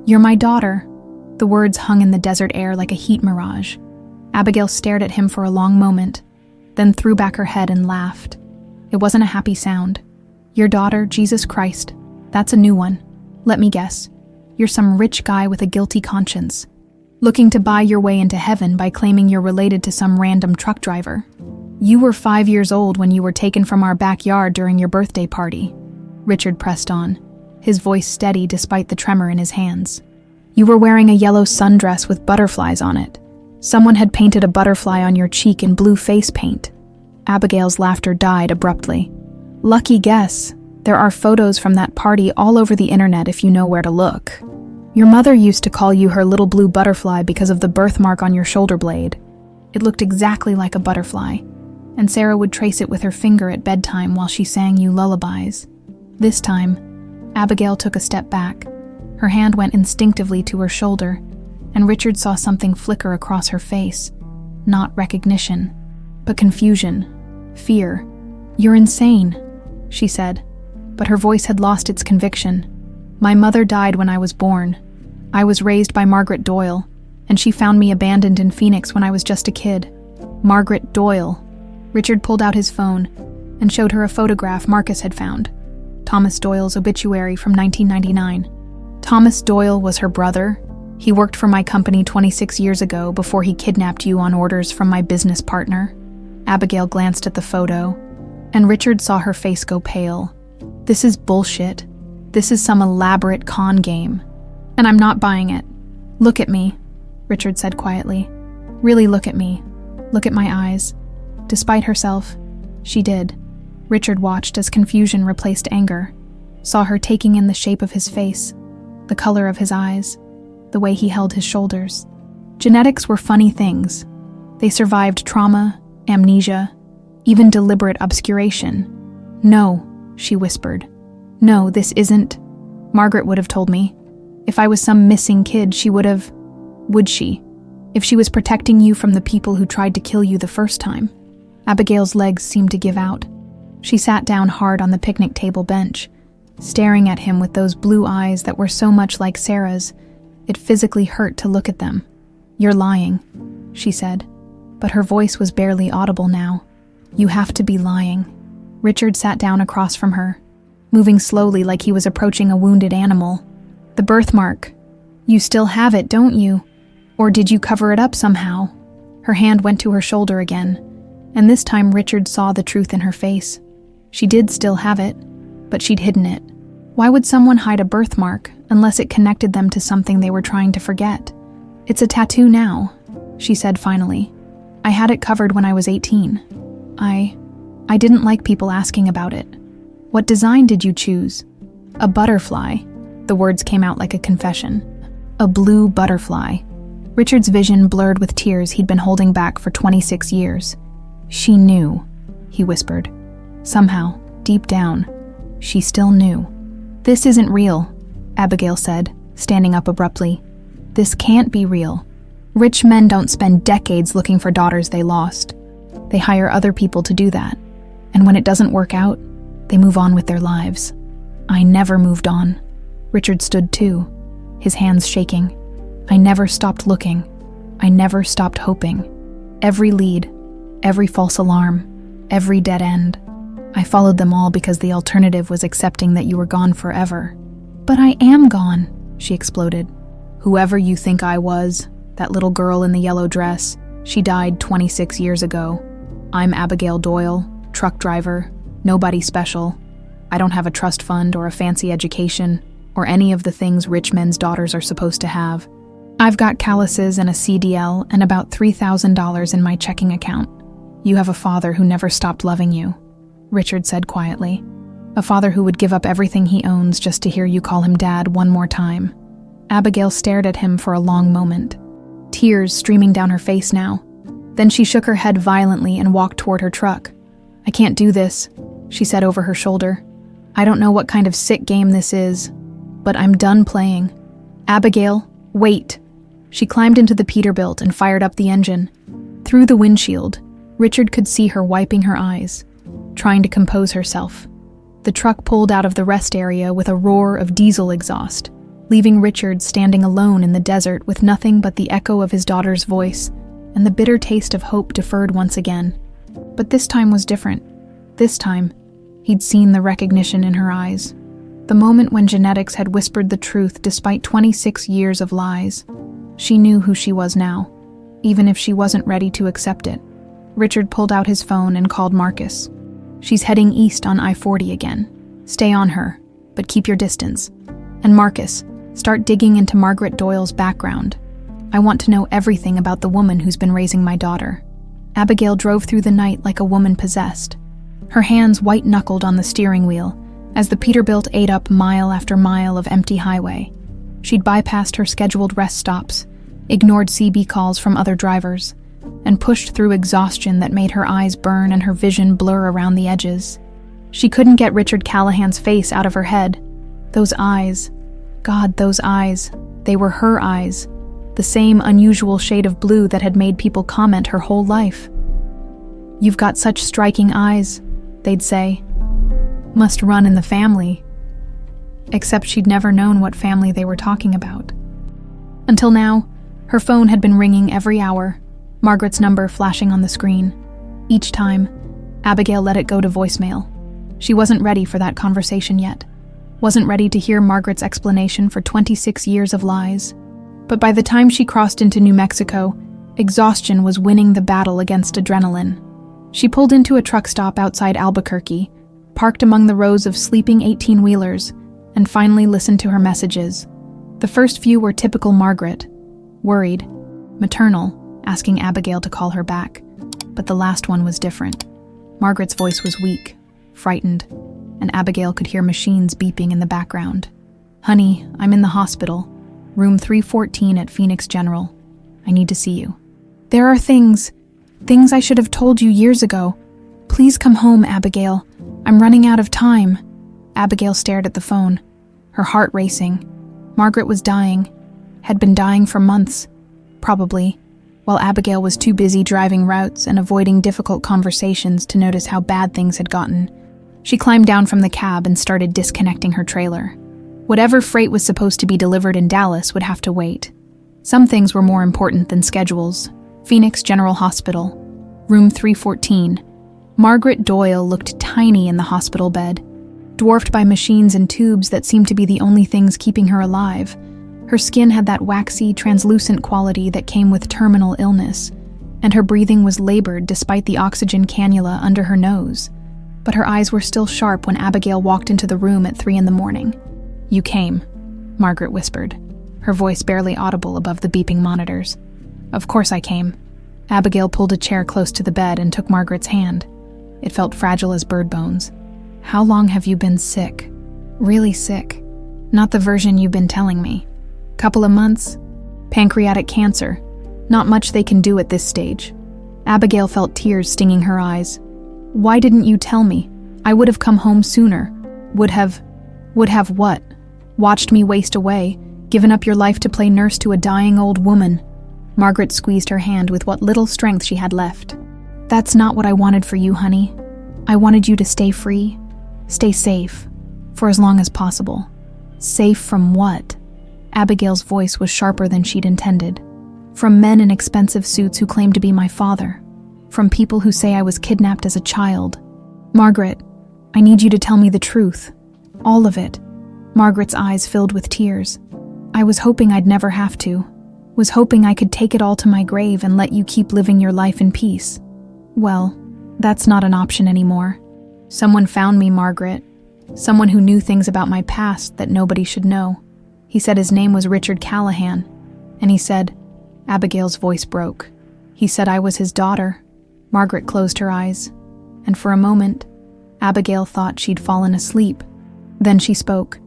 you're my daughter." The words hung in the desert air like a heat mirage. Abigail stared at him for a long moment, then threw back her head and laughed. It wasn't a happy sound. "Your daughter, Jesus Christ, that's a new one. Let me guess. You're some rich guy with a guilty conscience, looking to buy your way into heaven by claiming you're related to some random truck driver. You were 5 years old when you were taken from our backyard during your birthday party." Richard pressed on, his voice steady despite the tremor in his hands. "You were wearing a yellow sundress with butterflies on it. Someone had painted a butterfly on your cheek in blue face paint." Abigail's laughter died abruptly. "Lucky guess. There are photos from that party all over the internet if you know where to look. Your mother used to call you her little blue butterfly because of the birthmark on your shoulder blade. It looked exactly like a butterfly, and Sarah would trace it with her finger at bedtime while she sang you lullabies." This time, Abigail took a step back, Her hand went instinctively to her shoulder, and Richard saw something flicker across her face. Not recognition, but confusion, fear. "You're insane," she said, but her voice had lost its conviction. "My mother died when I was born. I was raised by Margaret Doyle, and she found me abandoned in Phoenix when I was just a kid." Margaret Doyle. Richard pulled out his phone and showed her a photograph Marcus had found. Thomas Doyle's obituary from 1999. Thomas Doyle was her brother. He worked for my company 26 years ago before he kidnapped you on orders from my business partner. Abigail glanced at the photo, and Richard saw her face go pale. "This is bullshit. This is some elaborate con game, and I'm not buying it. Look at me," Richard said quietly. "Really look at me. Look at my eyes." Despite herself, she did. Richard watched as confusion replaced anger, saw her taking in the shape of his face, the color of his eyes, the way he held his shoulders. Genetics were funny things. They survived trauma, amnesia, even deliberate obscuration. "No," she whispered. "No, this isn't. Margaret would have told me. If I was some missing kid, she would have. Would she? If she was protecting you from the people who tried to kill you the first time." Abigail's legs seemed to give out. She sat down hard on the picnic table bench, staring at him with those blue eyes that were so much like Sarah's. It physically hurt to look at them. "You're lying," she said, but her voice was barely audible now. "You have to be lying." Richard sat down across from her, moving slowly like he was approaching a wounded animal. "The birthmark. You still have it, don't you? Or did you cover it up somehow?" Her hand went to her shoulder again, and this time Richard saw the truth in her face. She did still have it, but she'd hidden it. Why would someone hide a birthmark unless it connected them to something they were trying to forget? "It's a tattoo now," she said finally. "I had it covered when I was 18. I didn't like people asking about it." "What design did you choose?" "A butterfly." The words came out like a confession. "A blue butterfly." Richard's vision blurred with tears he'd been holding back for 26 years. "She knew," he whispered. Somehow, deep down, she still knew. "This isn't real," Abigail said, standing up abruptly. "This can't be real. Rich men don't spend decades looking for daughters they lost. They hire other people to do that. And when it doesn't work out, they move on with their lives. I never moved on." Richard stood too, his hands shaking. "I never stopped looking. I never stopped hoping. Every lead, every false alarm, every dead end. I followed them all because the alternative was accepting that you were gone forever." "But I am gone," she exploded. "Whoever you think I was, that little girl in the yellow dress, she died 26 years ago. I'm Abigail Doyle, truck driver, nobody special. I don't have a trust fund or a fancy education, or any of the things rich men's daughters are supposed to have. I've got calluses and a CDL and about $3,000 in my checking account. You have a father who never stopped loving you," Richard said quietly. "A father who would give up everything he owns just to hear you call him Dad one more time." Abigail stared at him for a long moment, tears streaming down her face now. Then she shook her head violently and walked toward her truck. "I can't do this," she said over her shoulder. "I don't know what kind of sick game this is, but I'm done playing. Abigail, wait." She climbed into the Peterbilt and fired up the engine. Through the windshield, Richard could see her wiping her eyes, trying to compose herself. The truck pulled out of the rest area with a roar of diesel exhaust, leaving Richard standing alone in the desert with nothing but the echo of his daughter's voice and the bitter taste of hope deferred once again. But this time was different. This time, he'd seen the recognition in her eyes. The moment when genetics had whispered the truth despite 26 years of lies. She knew who she was now, even if she wasn't ready to accept it. Richard pulled out his phone and called Marcus. "She's heading east on I-40 again. Stay on her, but keep your distance. And Marcus, start digging into Margaret Doyle's background. I want to know everything about the woman who's been raising my daughter." Abigail drove through the night like a woman possessed, her hands white-knuckled on the steering wheel as the Peterbilt ate up mile after mile of empty highway. She'd bypassed her scheduled rest stops, ignored CB calls from other drivers, and pushed through exhaustion that made her eyes burn and her vision blur around the edges. She couldn't get Richard Callahan's face out of her head. Those eyes, God, those eyes. They were her eyes. The same unusual shade of blue that had made people comment her whole life. "You've got such striking eyes," they'd say. "Must run in the family." Except she'd never known what family they were talking about. Until now, her phone had been ringing every hour, Margaret's number flashing on the screen. Each time, Abigail let it go to voicemail. She wasn't ready for that conversation yet. Wasn't ready to hear Margaret's explanation for 26 years of lies. But by the time she crossed into New Mexico, exhaustion was winning the battle against adrenaline. She pulled into a truck stop outside Albuquerque, parked among the rows of sleeping 18-wheelers, and finally listened to her messages. The first few were typical Margaret, worried, maternal, asking Abigail to call her back. But the last one was different. Margaret's voice was weak, frightened, and Abigail could hear machines beeping in the background. "Honey, I'm in the hospital. Room 314 at Phoenix General. I need to see you. There are things I should have told you years ago. Please come home, Abigail. I'm running out of time." Abigail stared at the phone, her heart racing. Margaret was dying, had been dying for months, probably, while Abigail was too busy driving routes and avoiding difficult conversations to notice how bad things had gotten. She climbed down from the cab and started disconnecting her trailer. Whatever freight was supposed to be delivered in Dallas would have to wait. Some things were more important than schedules. Phoenix General Hospital, room 314. Margaret Doyle looked tiny in the hospital bed, dwarfed by machines and tubes that seemed to be the only things keeping her alive. Her skin had that waxy, translucent quality that came with terminal illness, and her breathing was labored despite the oxygen cannula under her nose. But her eyes were still sharp when Abigail walked into the room at 3 a.m. "You came," Margaret whispered, her voice barely audible above the beeping monitors. "Of course I came." Abigail pulled a chair close to the bed and took Margaret's hand. It felt fragile as bird bones. "How long have you been sick?" "Really sick. Not the version you've been telling me." "Couple of months. Pancreatic cancer. Not much they can do at this stage." Abigail felt tears stinging her eyes. "Why didn't you tell me? I would have come home sooner. Would have what? Watched me waste away, given up your life to play nurse to a dying old woman." Margaret squeezed her hand with what little strength she had left. "That's not what I wanted for you, honey. I wanted you to stay free, stay safe, for as long as possible." "Safe from what?" Abigail's voice was sharper than she'd intended. "From men in expensive suits who claim to be my father. From people who say I was kidnapped as a child. Margaret, I need you to tell me the truth. All of it." Margaret's eyes filled with tears. "I was hoping I'd never have to. Was hoping I could take it all to my grave and let you keep living your life in peace. Well, that's not an option anymore. Someone found me, Margaret. Someone who knew things about my past that nobody should know. He said his name was Richard Callahan. And he said," Abigail's voice broke. "He said I was his daughter." Margaret closed her eyes, and for a moment, Abigail thought she'd fallen asleep. Then she spoke.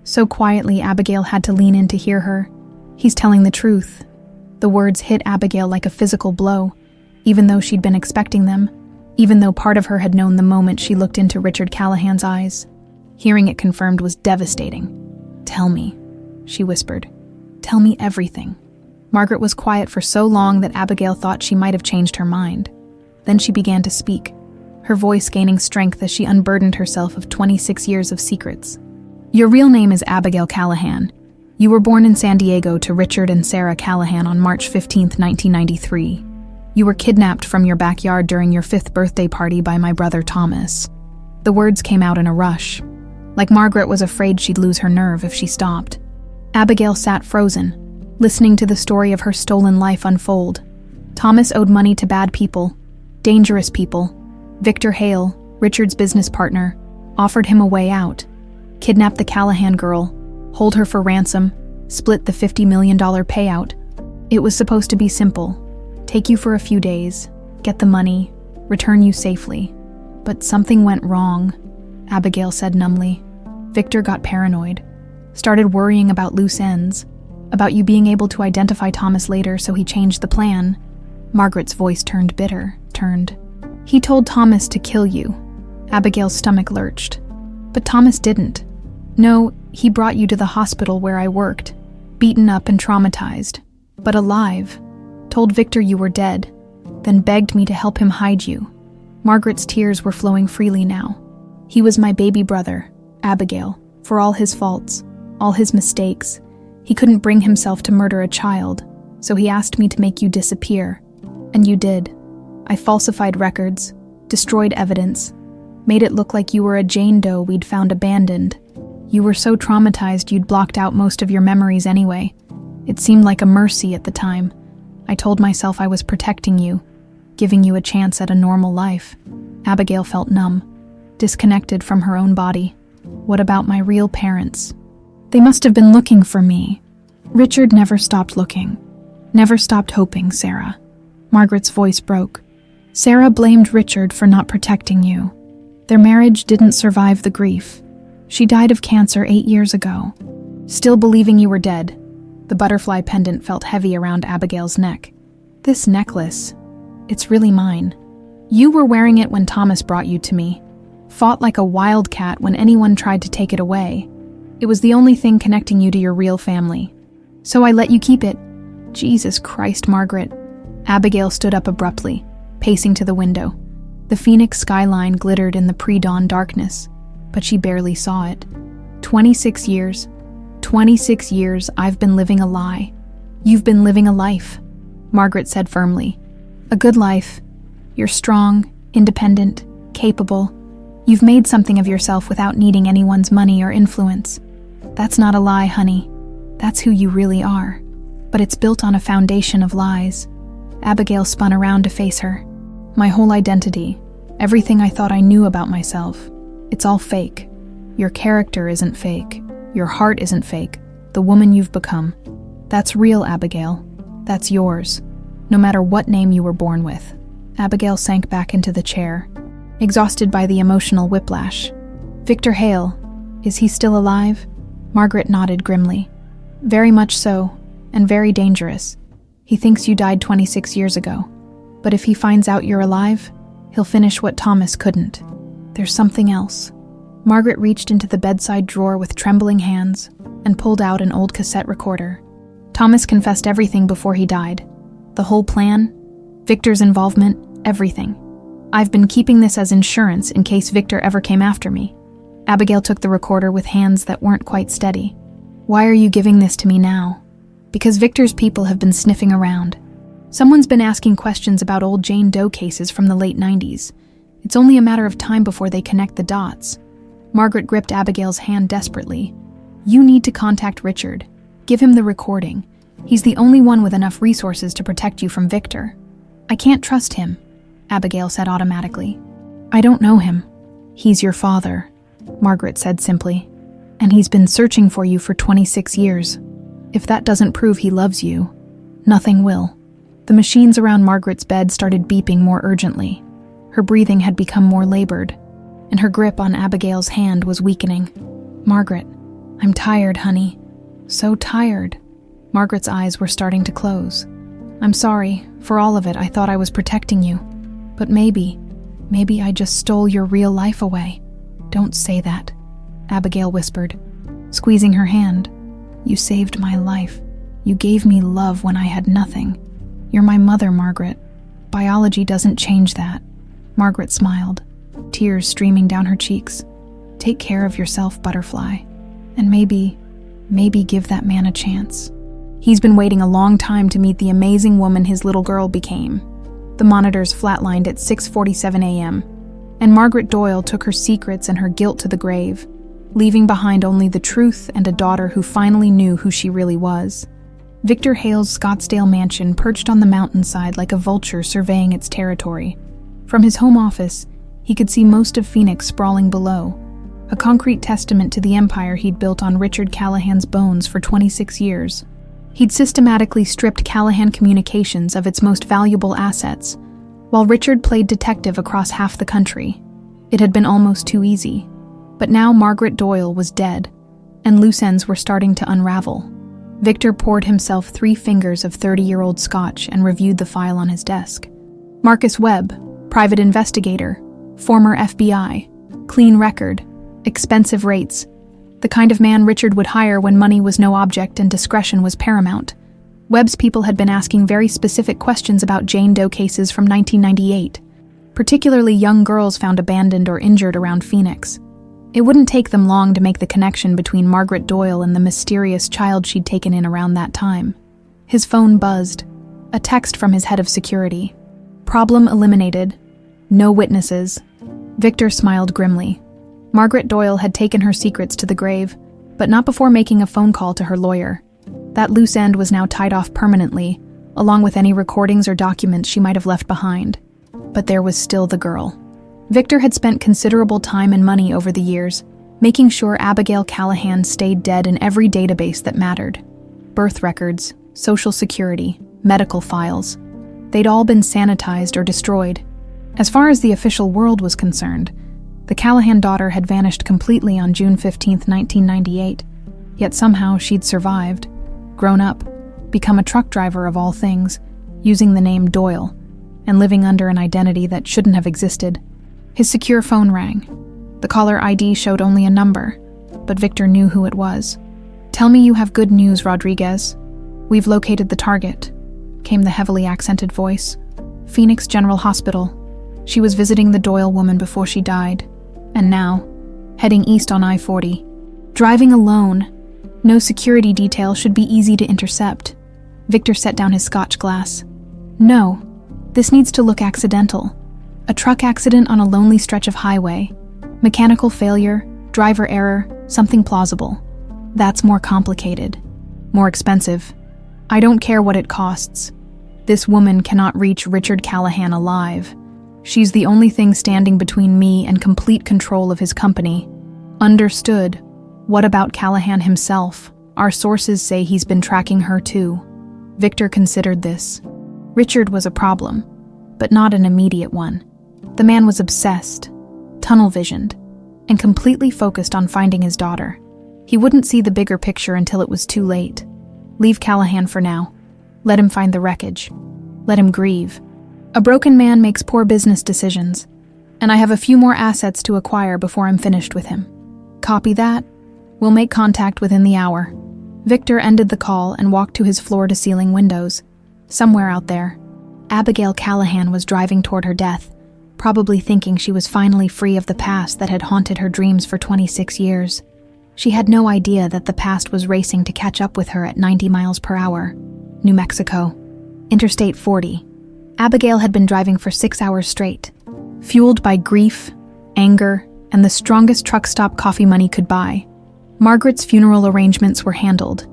So quietly Abigail had to lean in to hear her. "He's telling the truth." The words hit Abigail like a physical blow, even though she'd been expecting them, even though part of her had known the moment she looked into Richard Callahan's eyes. Hearing it confirmed was devastating. "Tell me," she whispered. "Tell me everything." Margaret was quiet for so long that Abigail thought she might have changed her mind. Then she began to speak, her voice gaining strength as she unburdened herself of 26 years of secrets. "Your real name is Abigail Callahan. You were born in San Diego to Richard and Sarah Callahan on March 15, 1993. You were kidnapped from your backyard during your 5th birthday party by my brother Thomas." The words came out in a rush, like Margaret was afraid she'd lose her nerve if she stopped. Abigail sat frozen, listening to the story of her stolen life unfold. Thomas owed money to bad people, dangerous people. Victor Hale, Richard's business partner, offered him a way out. Kidnap the Callahan girl, hold her for ransom, split the $50 million payout. It was supposed to be simple. Take you for a few days, get the money, return you safely. But something went wrong, Abigail said numbly. Victor got paranoid, started worrying about loose ends, about you being able to identify Thomas later, so he changed the plan. Margaret's voice turned bitter. He told Thomas to kill you. Abigail's stomach lurched. But Thomas didn't. No, He brought you to the hospital where I worked, beaten up and traumatized, but alive, told Victor you were dead, then begged me to help him hide you. Margaret's tears were flowing freely now. He was my baby brother, Abigail, for all his faults, all his mistakes. He couldn't bring himself to murder a child, so he asked me to make you disappear. And you did. I falsified records, destroyed evidence, made it look like you were a Jane Doe we'd found abandoned. You were so traumatized you'd blocked out most of your memories anyway. It seemed like a mercy at the time. I told myself I was protecting you, giving you a chance at a normal life. Abigail felt numb, disconnected from her own body. What about my real parents? They must have been looking for me. Richard never stopped looking, never stopped hoping, Sarah. Margaret's voice broke. Sarah blamed Richard for not protecting you. Their marriage didn't survive the grief. She died of cancer 8 years ago. Still believing you were dead. The butterfly pendant felt heavy around Abigail's neck. This necklace, it's really mine. You were wearing it when Thomas brought you to me. Fought like a wildcat when anyone tried to take it away. It was the only thing connecting you to your real family. So I let you keep it. Jesus Christ, Margaret. Abigail stood up abruptly, pacing to the window. The Phoenix skyline glittered in the pre-dawn darkness, but she barely saw it. 26 years I've been living a lie. You've been living a life, Margaret said firmly. A good life. You're strong, independent, capable. You've made something of yourself without needing anyone's money or influence. That's not a lie, honey. That's who you really are. But it's built on a foundation of lies. Abigail spun around to face her. My whole identity, everything I thought I knew about myself, it's all fake. Your character isn't fake. Your heart isn't fake. The woman you've become. That's real, Abigail. That's yours. No matter what name you were born with. Abigail sank back into the chair, exhausted by the emotional whiplash. Victor Hale, is he still alive? Margaret nodded grimly. Very much so, and very dangerous. He thinks you died 26 years ago. But if he finds out you're alive, he'll finish what Thomas couldn't. There's something else. Margaret reached into the bedside drawer with trembling hands and pulled out an old cassette recorder. Thomas confessed everything before he died. The whole plan, Victor's involvement, everything. I've been keeping this as insurance in case Victor ever came after me. Abigail took the recorder with hands that weren't quite steady. Why are you giving this to me now? Because Victor's people have been sniffing around. Someone's been asking questions about old Jane Doe cases from the late 90s. It's only a matter of time before they connect the dots. Margaret gripped Abigail's hand desperately. You need to contact Richard. Give him the recording. He's the only one with enough resources to protect you from Victor. I can't trust him, Abigail said automatically. I don't know him. He's your father, Margaret said simply. And he's been searching for you for 26 years. If that doesn't prove he loves you, nothing will. The machines around Margaret's bed started beeping more urgently. Her breathing had become more labored, and her grip on Abigail's hand was weakening. Margaret, I'm tired, honey. So tired. Margaret's eyes were starting to close. I'm sorry. For all of it, I thought I was protecting you. But maybe I just stole your real life away. Don't say that, Abigail whispered, squeezing her hand. You saved my life. You gave me love when I had nothing. You're my mother, Margaret. Biology doesn't change that. Margaret smiled, tears streaming down her cheeks. Take care of yourself, Butterfly. And maybe give that man a chance. He's been waiting a long time to meet the amazing woman his little girl became. The monitors flatlined at 6:47 a.m., and Margaret Doyle took her secrets and her guilt to the grave, leaving behind only the truth and a daughter who finally knew who she really was. Victor Hale's Scottsdale mansion perched on the mountainside like a vulture surveying its territory. From his home office, he could see most of Phoenix sprawling below, a concrete testament to the empire he'd built on Richard Callahan's bones for 26 years. He'd systematically stripped Callahan Communications of its most valuable assets, while Richard played detective across half the country. It had been almost too easy. But now Margaret Doyle was dead, and loose ends were starting to unravel. Victor poured himself 3 fingers of 30-year-old scotch and reviewed the file on his desk. Marcus Webb, private investigator, former FBI, clean record, expensive rates. The kind of man Richard would hire when money was no object and discretion was paramount. Webb's people had been asking very specific questions about Jane Doe cases from 1998, particularly young girls found abandoned or injured around Phoenix. It wouldn't take them long to make the connection between Margaret Doyle and the mysterious child she'd taken in around that time. His phone buzzed. A text from his head of security. Problem eliminated. No witnesses. Victor smiled grimly. Margaret Doyle had taken her secrets to the grave, but not before making a phone call to her lawyer. That loose end was now tied off permanently, along with any recordings or documents she might have left behind. But there was still the girl. Victor had spent considerable time and money over the years, making sure Abigail Callahan stayed dead in every database that mattered. Birth records, social security, medical files. They'd all been sanitized or destroyed. As far as the official world was concerned, the Callahan daughter had vanished completely on June 15, 1998, yet somehow she'd survived, grown up, become a truck driver of all things, using the name Doyle, and living under an identity that shouldn't have existed. His secure phone rang. The caller ID showed only a number, but Victor knew who it was. "Tell me you have good news, Rodriguez. We've located the target," came the heavily accented voice. "Phoenix General Hospital. She was visiting the Doyle woman before she died, and now, heading east on I-40. Driving alone. No security detail should be easy to intercept." Victor set down his scotch glass. "No, this needs to look accidental. A truck accident on a lonely stretch of highway. Mechanical failure, driver error, something plausible. That's more complicated. More expensive. I don't care what it costs. This woman cannot reach Richard Callahan alive. She's the only thing standing between me and complete control of his company." "Understood. What about Callahan himself? Our sources say he's been tracking her too." Victor considered this. Richard was a problem, but not an immediate one. The man was obsessed, tunnel-visioned, and completely focused on finding his daughter. He wouldn't see the bigger picture until it was too late. Leave Callahan for now. Let him find the wreckage. Let him grieve. A broken man makes poor business decisions, and I have a few more assets to acquire before I'm finished with him. Copy that. We'll make contact within the hour. Victor ended the call and walked to his floor-to-ceiling windows. Somewhere out there, Abigail Callahan was driving toward her death, probably thinking she was finally free of the past that had haunted her dreams for 26 years. She had no idea that the past was racing to catch up with her at 90 miles per hour. New Mexico. Interstate 40. Abigail had been driving for 6 hours straight, fueled by grief, anger, and the strongest truck stop coffee money could buy. Margaret's funeral arrangements were handled.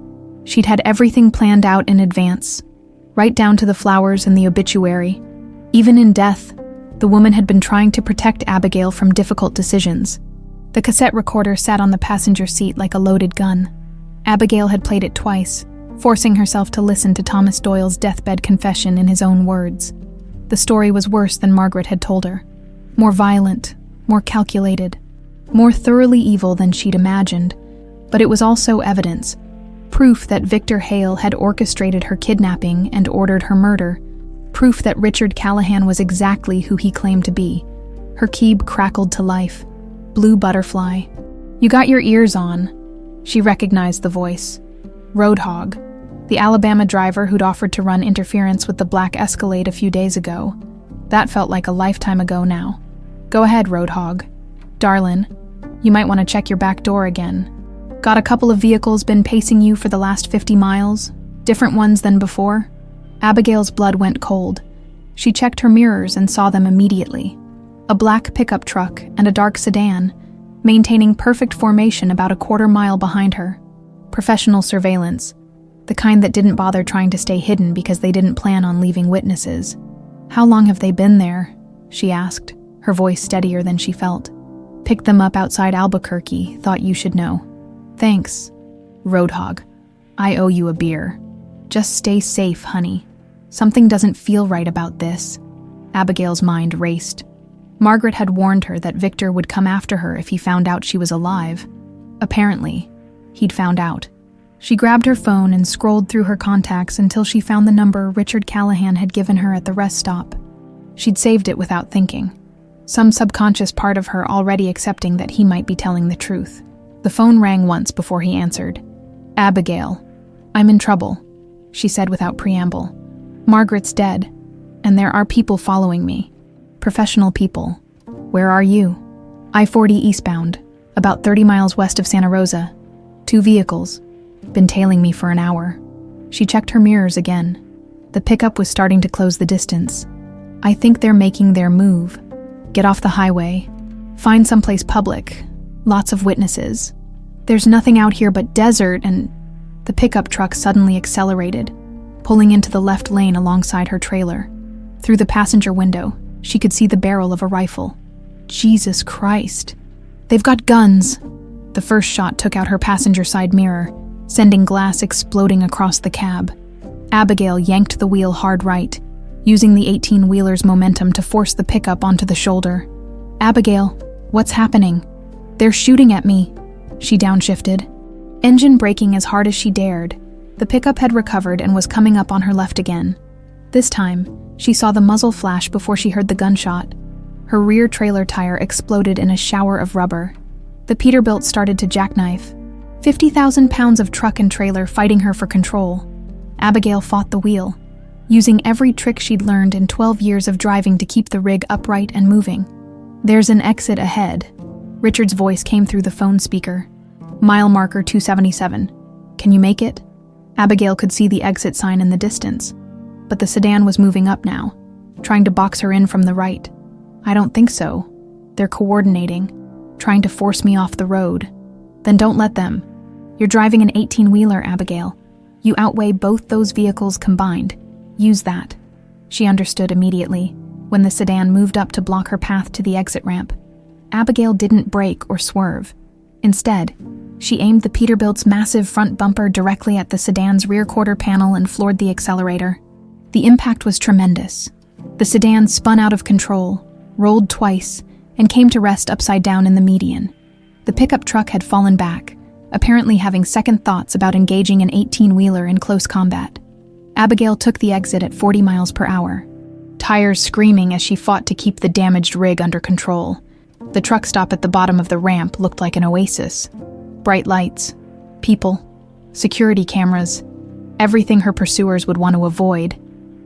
She'd had everything planned out in advance, right down to the flowers and the obituary. Even in death, the woman had been trying to protect Abigail from difficult decisions. The cassette recorder sat on the passenger seat like a loaded gun. Abigail had played it twice, forcing herself to listen to Thomas Doyle's deathbed confession in his own words. The story was worse than Margaret had told her. More violent, more calculated, more thoroughly evil than she'd imagined. But it was also evidence, proof that Victor Hale had orchestrated her kidnapping and ordered her murder, proof that Richard Callahan was exactly who he claimed to be. Her keeb crackled to life. Blue butterfly. "You got your ears on." She recognized the voice. Roadhog, the Alabama driver who'd offered to run interference with the black Escalade a few days ago. That felt like a lifetime ago now. "Go ahead, Roadhog. Darlin', you might want to check your back door again. Got a couple of vehicles been pacing you for the last 50 miles? Different ones than before?" Abigail's blood went cold. She checked her mirrors and saw them immediately. A black pickup truck and a dark sedan, maintaining perfect formation about a quarter-mile behind her. Professional surveillance, the kind that didn't bother trying to stay hidden because they didn't plan on leaving witnesses. "How long have they been there?" she asked, her voice steadier than she felt. "Picked them up outside Albuquerque, thought you should know." "Thanks, Roadhog. I owe you a beer. Just stay safe, honey. Something doesn't feel right about this." Abigail's mind raced. Margaret had warned her that Victor would come after her if he found out she was alive. Apparently, he'd found out. She grabbed her phone and scrolled through her contacts until she found the number Richard Callahan had given her at the rest stop. She'd saved it without thinking, some subconscious part of her already accepting that he might be telling the truth. The phone rang once before he answered. "Abigail, I'm in trouble," she said without preamble. "Margaret's dead, and there are people following me. Professional people. Where are you?" "I-40 eastbound, about 30 miles west of Santa Rosa. 2 vehicles. Been tailing me for an hour." She checked her mirrors again. The pickup was starting to close the distance. "I think they're making their move. Get off the highway. Find someplace public. Lots of witnesses. There's nothing out here but desert and..." The pickup truck suddenly accelerated, pulling into the left lane alongside her trailer. Through the passenger window, she could see the barrel of a rifle. Jesus Christ. "They've got guns." The first shot took out her passenger side mirror, sending glass exploding across the cab. Abigail yanked the wheel hard right, using the 18-wheeler's momentum to force the pickup onto the shoulder. "Abigail, what's happening?" "They're shooting at me." She downshifted, engine braking as hard as she dared. The pickup had recovered and was coming up on her left again. This time, she saw the muzzle flash before she heard the gunshot. Her rear trailer tire exploded in a shower of rubber. The Peterbilt started to jackknife. 50,000 pounds of truck and trailer fighting her for control. Abigail fought the wheel, using every trick she'd learned in 12 years of driving to keep the rig upright and moving. "There's an exit ahead." Richard's voice came through the phone speaker. "Mile marker 277. Can you make it?" Abigail could see the exit sign in the distance, but the sedan was moving up now, trying to box her in from the right. "I don't think so. They're coordinating, trying to force me off the road." "Then don't let them. You're driving an 18-wheeler, Abigail. You outweigh both those vehicles combined. Use that." She understood immediately when the sedan moved up to block her path to the exit ramp. Abigail didn't brake or swerve. Instead, she aimed the Peterbilt's massive front bumper directly at the sedan's rear quarter panel and floored the accelerator. The impact was tremendous. The sedan spun out of control, rolled twice, and came to rest upside down in the median. The pickup truck had fallen back, apparently having second thoughts about engaging an 18-wheeler in close combat. Abigail took the exit at 40 miles per hour, tires screaming as she fought to keep the damaged rig under control. The truck stop at the bottom of the ramp looked like an oasis. Bright lights, people, security cameras, everything her pursuers would want to avoid.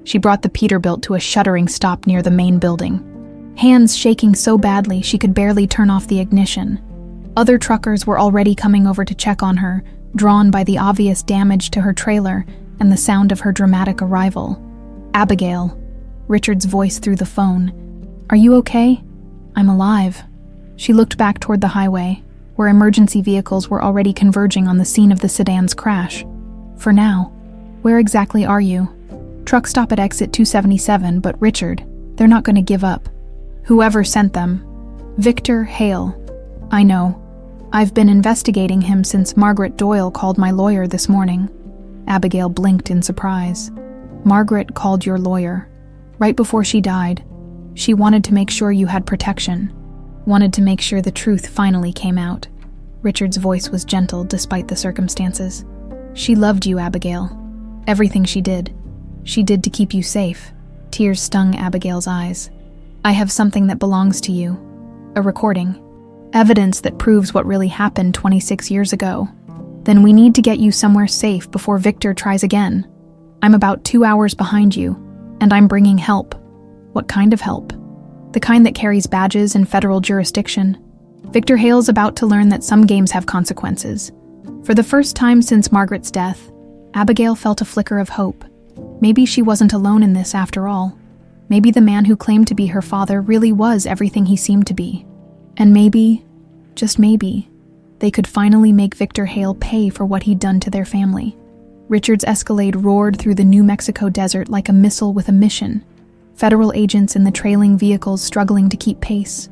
She brought the Peterbilt to a shuddering stop near the main building, hands shaking so badly she could barely turn off the ignition. Other truckers were already coming over to check on her, drawn by the obvious damage to her trailer and the sound of her dramatic arrival. "Abigail," Richard's voice through the phone. "Are you okay?" "I'm alive." She looked back toward the highway, where emergency vehicles were already converging on the scene of the sedan's crash. "For now. Where exactly are you?" "Truck stop at exit 277, but Richard, they're not going to give up. Whoever sent them. Victor Hale. I know. I've been investigating him since Margaret Doyle called my lawyer this morning." Abigail blinked in surprise. "Margaret called your lawyer. Right before she died. She wanted to make sure you had protection. Wanted to make sure the truth finally came out." Richard's voice was gentle despite the circumstances. "She loved you, Abigail. Everything she did to keep you safe." Tears stung Abigail's eyes. "I have something that belongs to you. A recording. Evidence that proves what really happened 26 years ago. Then we need to get you somewhere safe before Victor tries again. I'm about 2 hours behind you, and I'm bringing help." "What kind of help?" "The kind that carries badges in federal jurisdiction. Victor Hale's about to learn that some games have consequences." For the first time since Margaret's death, Abigail felt a flicker of hope. Maybe she wasn't alone in this after all. Maybe the man who claimed to be her father really was everything he seemed to be. And maybe, just maybe, they could finally make Victor Hale pay for what he'd done to their family. Richard's Escalade roared through the New Mexico desert like a missile with a mission. Federal agents in the trailing vehicles struggling to keep pace.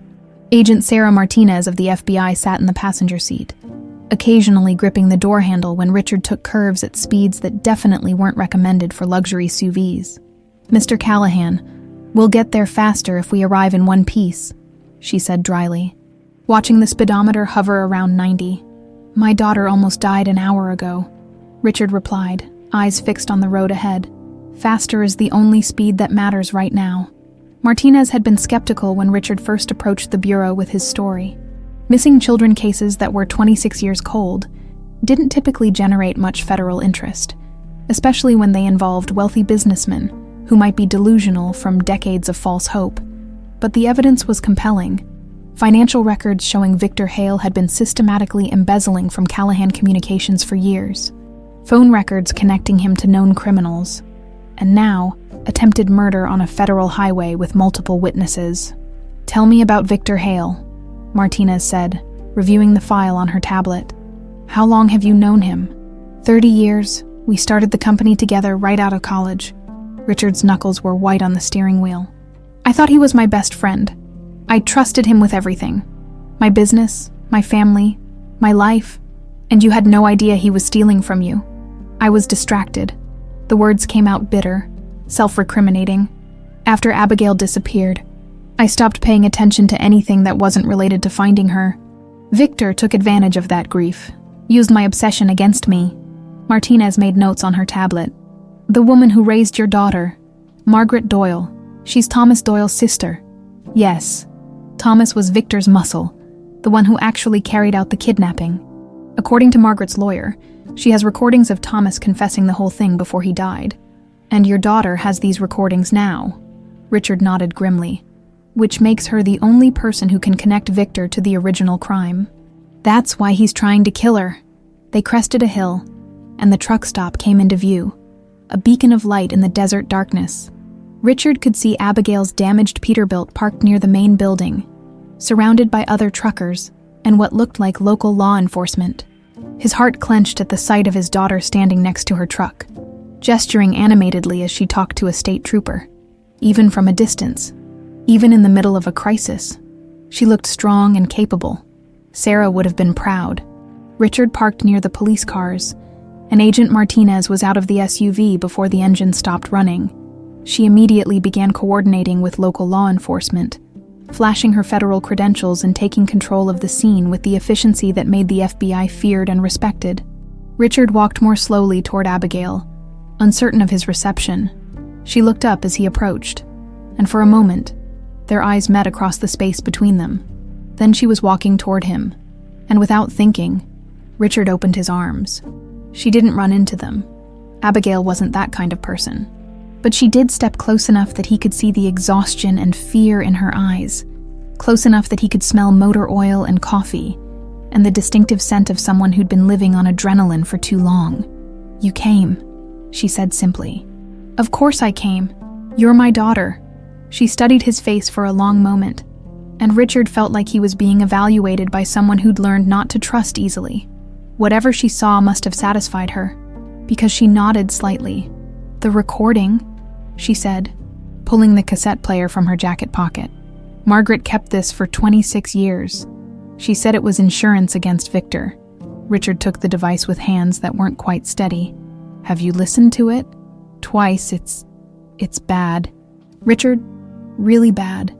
Agent Sarah Martinez of the FBI sat in the passenger seat, occasionally gripping the door handle when Richard took curves at speeds that definitely weren't recommended for luxury SUVs. "Mr. Callahan, we'll get there faster if we arrive in one piece," she said dryly, watching the speedometer hover around 90. "My daughter almost died an hour ago," Richard replied, eyes fixed on the road ahead. "Faster is the only speed that matters right now." Martinez had been skeptical when Richard first approached the bureau with his story. Missing children cases that were 26 years cold didn't typically generate much federal interest, especially when they involved wealthy businessmen who might be delusional from decades of false hope. But the evidence was compelling. Financial records showing Victor Hale had been systematically embezzling from Callahan Communications for years, phone records connecting him to known criminals, and now, attempted murder on a federal highway with multiple witnesses. "Tell me about Victor Hale," Martinez said, reviewing the file on her tablet. "How long have you known him?" 30 years. We started the company together right out of college." Richard's knuckles were white on the steering wheel. "I thought he was my best friend. I trusted him with everything. My business, my family, my life, and you had no idea he was stealing from you. I was distracted." The words came out bitter, self-recriminating. "After Abigail disappeared, I stopped paying attention to anything that wasn't related to finding her. Victor took advantage of that grief, used my obsession against me." Martinez made notes on her tablet. "The woman who raised your daughter, Margaret Doyle. She's Thomas Doyle's sister." "Yes, Thomas was Victor's muscle, the one who actually carried out the kidnapping. According to Margaret's lawyer, she has recordings of Thomas confessing the whole thing before he died. And your daughter has these recordings now." Richard nodded grimly. "Which makes her the only person who can connect Victor to the original crime. That's why he's trying to kill her." They crested a hill, and the truck stop came into view, a beacon of light in the desert darkness. Richard could see Abigail's damaged Peterbilt parked near the main building, surrounded by other truckers and what looked like local law enforcement. His heart clenched at the sight of his daughter standing next to her truck, gesturing animatedly as she talked to a state trooper. Even from a distance, even in the middle of a crisis, she looked strong and capable. Sarah would have been proud. Richard parked near the police cars, and Agent Martinez was out of the SUV before the engine stopped running. She immediately began coordinating with local law enforcement, flashing her federal credentials and taking control of the scene with the efficiency that made the FBI feared and respected. Richard walked more slowly toward Abigail, uncertain of his reception. She looked up as he approached, and for a moment, their eyes met across the space between them. Then she was walking toward him, and without thinking, Richard opened his arms. She didn't run into them. Abigail wasn't that kind of person. But she did step close enough that he could see the exhaustion and fear in her eyes, close enough that he could smell motor oil and coffee, and the distinctive scent of someone who'd been living on adrenaline for too long. "You came," she said simply. "Of course I came. You're my daughter." She studied his face for a long moment, and Richard felt like he was being evaluated by someone who'd learned not to trust easily. Whatever she saw must have satisfied her, because she nodded slightly. "The recording," she said, pulling the cassette player from her jacket pocket. "Margaret kept this for 26 years. She said it was insurance against Victor." Richard took the device with hands that weren't quite steady. "Have you listened to it?" "Twice. It's bad." "Richard, really bad.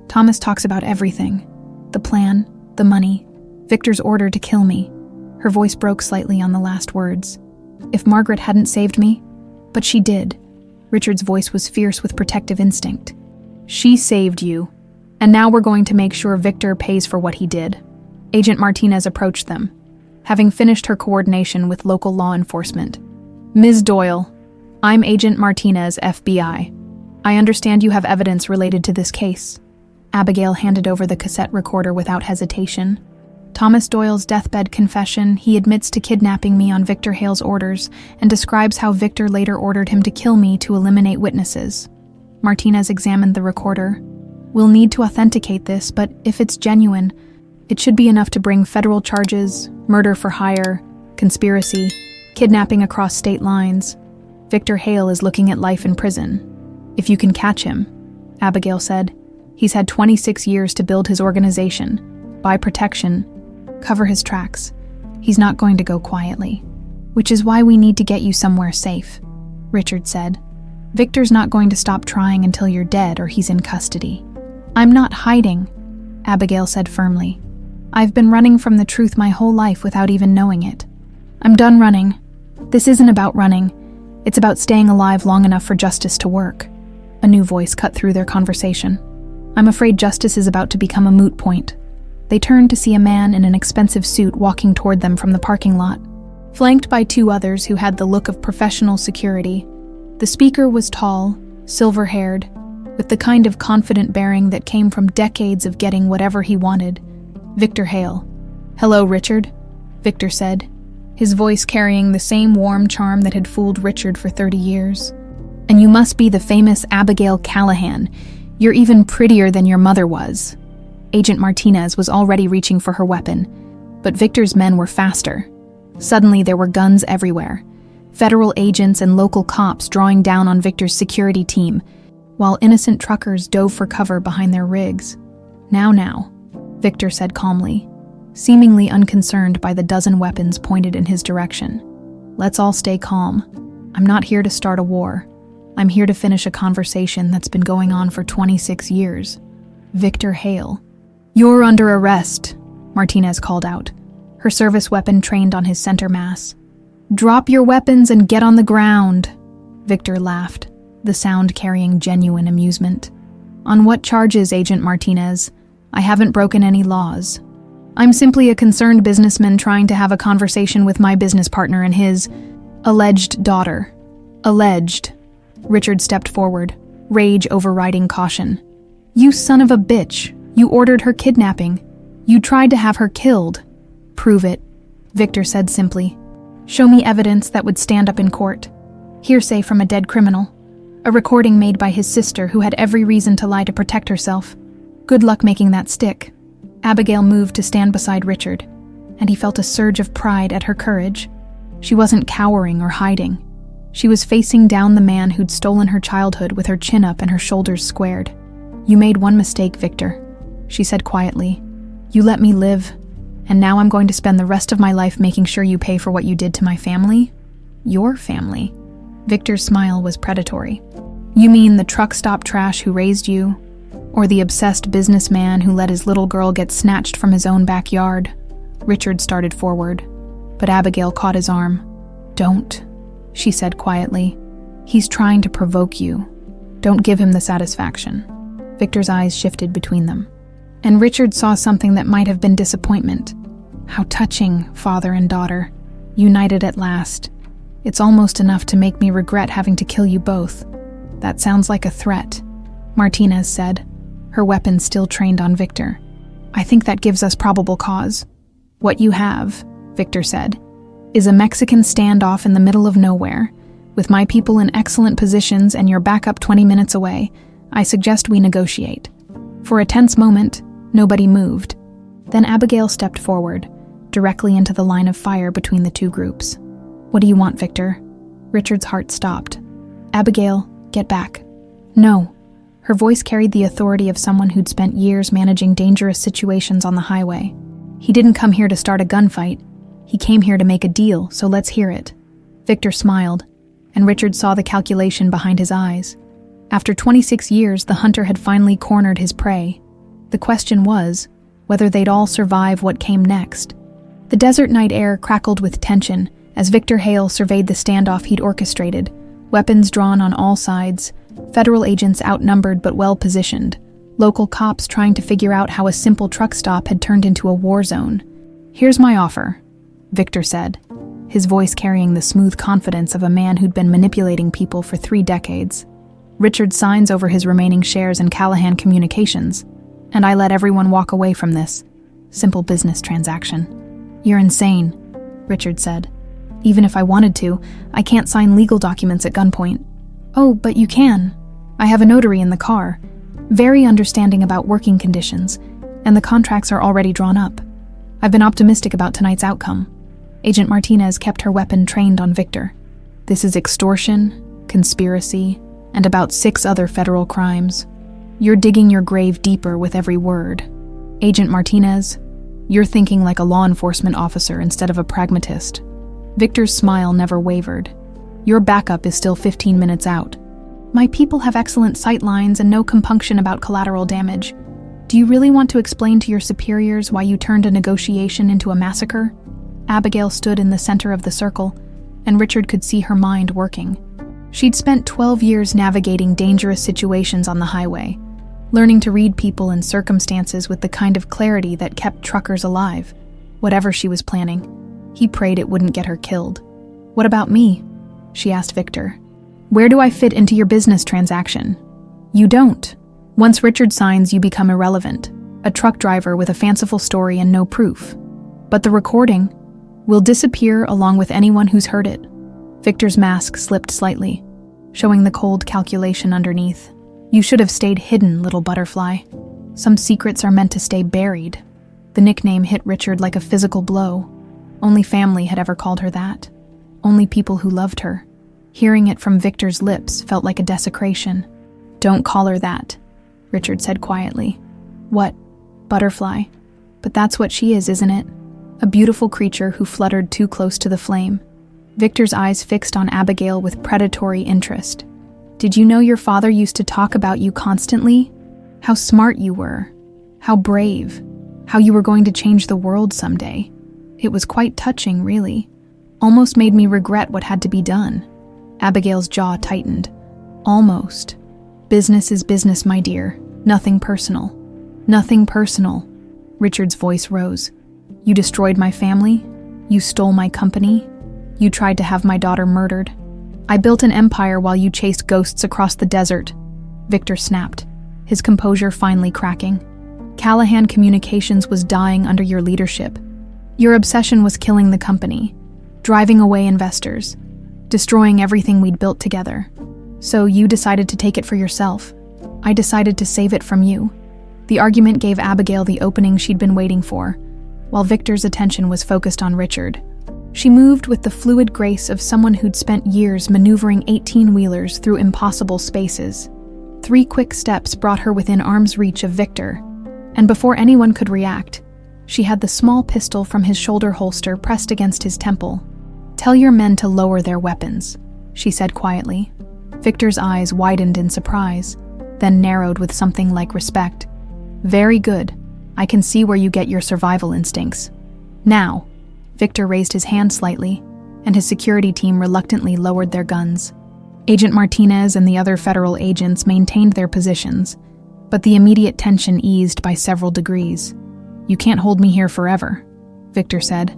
Thomas talks about everything. The plan, the money, Victor's order to kill me." Her voice broke slightly on the last words. "If Margaret hadn't saved me, but she did." Richard's voice was fierce with protective instinct. "She saved you, and now we're going to make sure Victor pays for what he did." Agent Martinez approached them, having finished her coordination with local law enforcement. "Ms. Doyle, I'm Agent Martinez, FBI. I understand you have evidence related to this case." Abigail handed over the cassette recorder without hesitation. "Thomas Doyle's deathbed confession, he admits to kidnapping me on Victor Hale's orders and describes how Victor later ordered him to kill me to eliminate witnesses." Martinez examined the recorder. "We'll need to authenticate this, but if it's genuine, it should be enough to bring federal charges, murder for hire, conspiracy, kidnapping across state lines. Victor Hale is looking at life in prison. If you can catch him," Abigail said. "He's had 26 years to build his organization, buy protection, cover his tracks. He's not going to go quietly. Which is why we need to get you somewhere safe," Richard said. "Victor's not going to stop trying until you're dead or he's in custody." "I'm not hiding," Abigail said firmly. "I've been running from the truth my whole life without even knowing it. I'm done running. This isn't about running. It's about staying alive long enough for justice to work." A new voice cut through their conversation. "I'm afraid justice is about to become a moot point." They turned to see a man in an expensive suit walking toward them from the parking lot. Flanked by two others who had the look of professional security, the speaker was tall, silver-haired, with the kind of confident bearing that came from decades of getting whatever he wanted. Victor Hale. "Hello, Richard," Victor said, his voice carrying the same warm charm that had fooled Richard for 30 years. "And you must be the famous Abigail Callahan. You're even prettier than your mother was." Agent Martinez was already reaching for her weapon, but Victor's men were faster. Suddenly there were guns everywhere, federal agents and local cops drawing down on Victor's security team, while innocent truckers dove for cover behind their rigs. Now, Victor said calmly, seemingly unconcerned by the dozen weapons pointed in his direction. "Let's all stay calm. I'm not here to start a war. I'm here to finish a conversation that's been going on for 26 years. Victor Hale." "You're under arrest," Martinez called out, her service weapon trained on his center mass. "Drop your weapons and get on the ground," Victor laughed, the sound carrying genuine amusement. "On what charges, Agent Martinez? I haven't broken any laws. I'm simply a concerned businessman trying to have a conversation with my business partner and his alleged daughter." "Alleged." Richard stepped forward, rage overriding caution. "You son of a bitch. You ordered her kidnapping. You tried to have her killed." "Prove it," Victor said simply. "Show me evidence that would stand up in court. Hearsay from a dead criminal. A recording made by his sister who had every reason to lie to protect herself. Good luck making that stick." Abigail moved to stand beside Richard, and he felt a surge of pride at her courage. She wasn't cowering or hiding. She was facing down the man who'd stolen her childhood with her chin up and her shoulders squared. "You made one mistake, Victor," she said quietly. "You let me live, and now I'm going to spend the rest of my life making sure you pay for what you did to my family." "Your family?" Victor's smile was predatory. "You mean the truck stop trash who raised you? Or the obsessed businessman who let his little girl get snatched from his own backyard?" Richard started forward, but Abigail caught his arm. "Don't," she said quietly. "He's trying to provoke you. Don't give him the satisfaction." Victor's eyes shifted between them, and Richard saw something that might have been disappointment. How touching, father and daughter, united at last. "It's almost enough to make me regret having to kill you both." "That sounds like a threat," Martinez said, her weapon still trained on Victor. "I think that gives us probable cause." "What you have," Victor said, "is a Mexican standoff in the middle of nowhere, with my people in excellent positions and your backup 20 minutes away. I suggest we negotiate." For a tense moment, nobody moved. Then Abigail stepped forward, directly into the line of fire between the two groups. "What do you want, Victor?" Richard's heart stopped. "Abigail, get back." "No." Her voice carried the authority of someone who'd spent years managing dangerous situations on the highway. "He didn't come here to start a gunfight. He came here to make a deal, so let's hear it." Victor smiled, and Richard saw the calculation behind his eyes. After 26 years, the hunter had finally cornered his prey. The question was whether they'd all survive what came next. The desert night air crackled with tension as Victor Hale surveyed the standoff he'd orchestrated, weapons drawn on all sides, federal agents outnumbered but well-positioned, local cops trying to figure out how a simple truck stop had turned into a war zone. "Here's my offer," Victor said, his voice carrying the smooth confidence of a man who'd been manipulating people for 3 decades. "Richard signs over his remaining shares in Callahan Communications, and I let everyone walk away from this. Simple business transaction." "You're insane," Richard said. "Even if I wanted to, I can't sign legal documents at gunpoint." "Oh, but you can. I have a notary in the car, very understanding about working conditions, and the contracts are already drawn up. I've been optimistic about tonight's outcome." Agent Martinez kept her weapon trained on Victor. "This is extortion, conspiracy, and about 6 other federal crimes. You're digging your grave deeper with every word. Agent Martinez, you're thinking like a law enforcement officer instead of a pragmatist." Victor's smile never wavered. "Your backup is still 15 minutes out. My people have excellent sight lines and no compunction about collateral damage. Do you really want to explain to your superiors why you turned a negotiation into a massacre?" Abigail stood in the center of the circle, and Richard could see her mind working. She'd spent 12 years navigating dangerous situations on the highway, learning to read people and circumstances with the kind of clarity that kept truckers alive. Whatever she was planning, he prayed it wouldn't get her killed. "What about me?" she asked Victor. "Where do I fit into your business transaction?" "You don't. Once Richard signs, you become irrelevant, a truck driver with a fanciful story and no proof. But the recording will disappear along with anyone who's heard it." Victor's mask slipped slightly, showing the cold calculation underneath. "You should have stayed hidden, little butterfly. Some secrets are meant to stay buried." The nickname hit Richard like a physical blow. Only family had ever called her that. Only people who loved her. Hearing it from Victor's lips felt like a desecration. "Don't call her that," Richard said quietly. "What? Butterfly? But that's what she is, isn't it? A beautiful creature who fluttered too close to the flame." Victor's eyes fixed on Abigail with predatory interest. "Did you know your father used to talk about you constantly? How smart you were. How brave. How you were going to change the world someday. It was quite touching, really. Almost made me regret what had to be done." Abigail's jaw tightened. "Almost. Business is business, my dear. Nothing personal." "Nothing personal." Richard's voice rose. "You destroyed my family. You stole my company. You tried to have my daughter murdered. I built an empire while you chased ghosts across the desert." Victor snapped, his composure finally cracking. "Callahan Communications was dying under your leadership. Your obsession was killing the company, driving away investors, destroying everything we'd built together. So you decided to take it for yourself. I decided to save it from you." The argument gave Abigail the opening she'd been waiting for, while Victor's attention was focused on Richard. She moved with the fluid grace of someone who'd spent years maneuvering 18-wheelers through impossible spaces. 3 quick steps brought her within arm's reach of Victor, and before anyone could react, she had the small pistol from his shoulder holster pressed against his temple. "Tell your men to lower their weapons," she said quietly. Victor's eyes widened in surprise, then narrowed with something like respect. "Very good. I can see where you get your survival instincts. Now." Victor raised his hand slightly, and his security team reluctantly lowered their guns. Agent Martinez and the other federal agents maintained their positions, but the immediate tension eased by several degrees. "You can't hold me here forever," Victor said.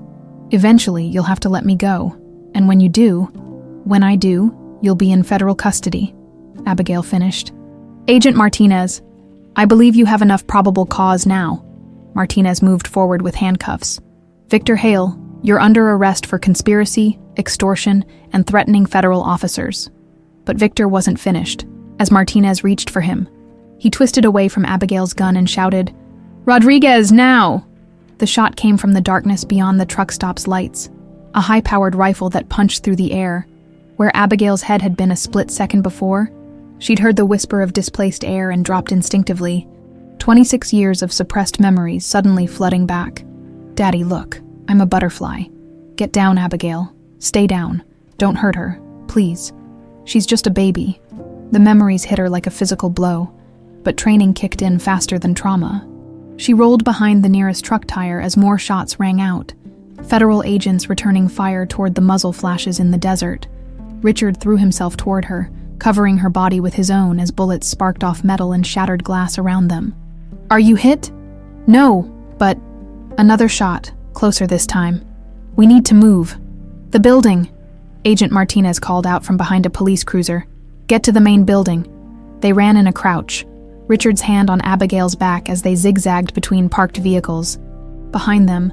"Eventually, you'll have to let me go, and when I do, you'll be in federal custody," Abigail finished. "Agent Martinez, I believe you have enough probable cause now." Martinez moved forward with handcuffs. "Victor Hale, you're under arrest for conspiracy, extortion, and threatening federal officers." But Victor wasn't finished, as Martinez reached for him. He twisted away from Abigail's gun and shouted, "Rodriguez, now!" The shot came from the darkness beyond the truck stop's lights, a high-powered rifle that punched through the air. Where Abigail's head had been a split second before, she'd heard the whisper of displaced air and dropped instinctively, 26 years of suppressed memories suddenly flooding back. "Daddy, look. I'm a butterfly. Get down, Abigail. Stay down. Don't hurt her. Please. She's just a baby." The memories hit her like a physical blow, but training kicked in faster than trauma. She rolled behind the nearest truck tire as more shots rang out, federal agents returning fire toward the muzzle flashes in the desert. Richard threw himself toward her, covering her body with his own as bullets sparked off metal and shattered glass around them. "Are you hit?" "No, but..." Another shot, closer this time. "We need to move." "The building," Agent Martinez called out from behind a police cruiser. "Get to the main building." They ran in a crouch, Richard's hand on Abigail's back as they zigzagged between parked vehicles. Behind them,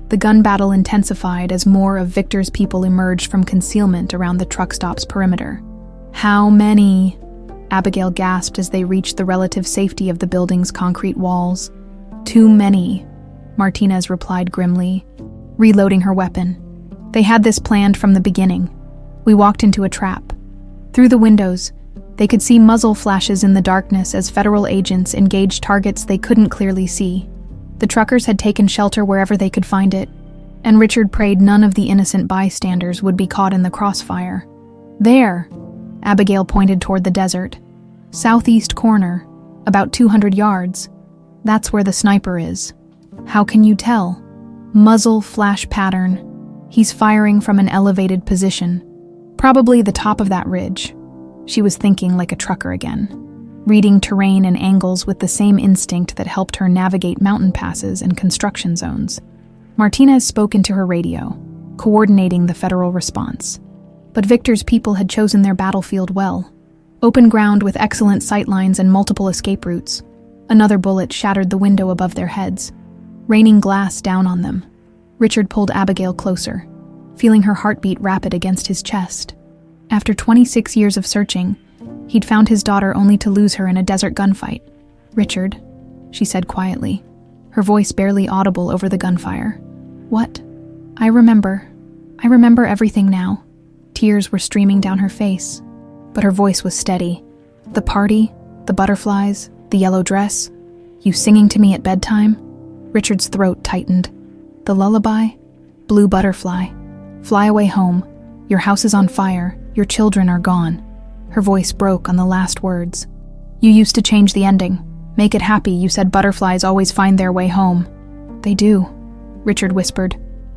the gun battle intensified as more of Victor's people emerged from concealment around the truck stop's perimeter. "How many?" Abigail gasped as they reached the relative safety of the building's concrete walls. "Too many," Martinez replied grimly, reloading her weapon. "They had this planned from the beginning. We walked into a trap." Through the windows, they could see muzzle flashes in the darkness as federal agents engaged targets they couldn't clearly see. The truckers had taken shelter wherever they could find it, and Richard prayed none of the innocent bystanders would be caught in the crossfire. "There," Abigail pointed toward the desert. "Southeast corner, about 200 yards. That's where the sniper is." "How can you tell?" "Muzzle flash pattern. He's firing from an elevated position. Probably the top of that ridge." She was thinking like a trucker again. reading terrain and angles with the same instinct that helped her navigate mountain passes and construction zones. Martinez spoke into her radio, coordinating the federal response. But Victor's people had chosen their battlefield well. Open ground with excellent sightlines and multiple escape routes. Another bullet shattered the window above their heads, raining glass down on them. Richard pulled Abigail closer, feeling her heartbeat rapid against his chest. After 26 years of searching, he'd found his daughter only to lose her in a desert gunfight. "Richard," she said quietly, her voice barely audible over the gunfire. "What?" I remember everything now." Tears were streaming down her face, but her voice was steady. "The party, the butterflies, the yellow dress, you singing to me at bedtime?" Richard's throat tightened. "The lullaby? Blue butterfly. Fly away home. Your house is on fire. Your children are gone." Her voice broke on the last words. "You used to change the ending. Make it happy. You said butterflies always find their way home." "They do," Richard whispered,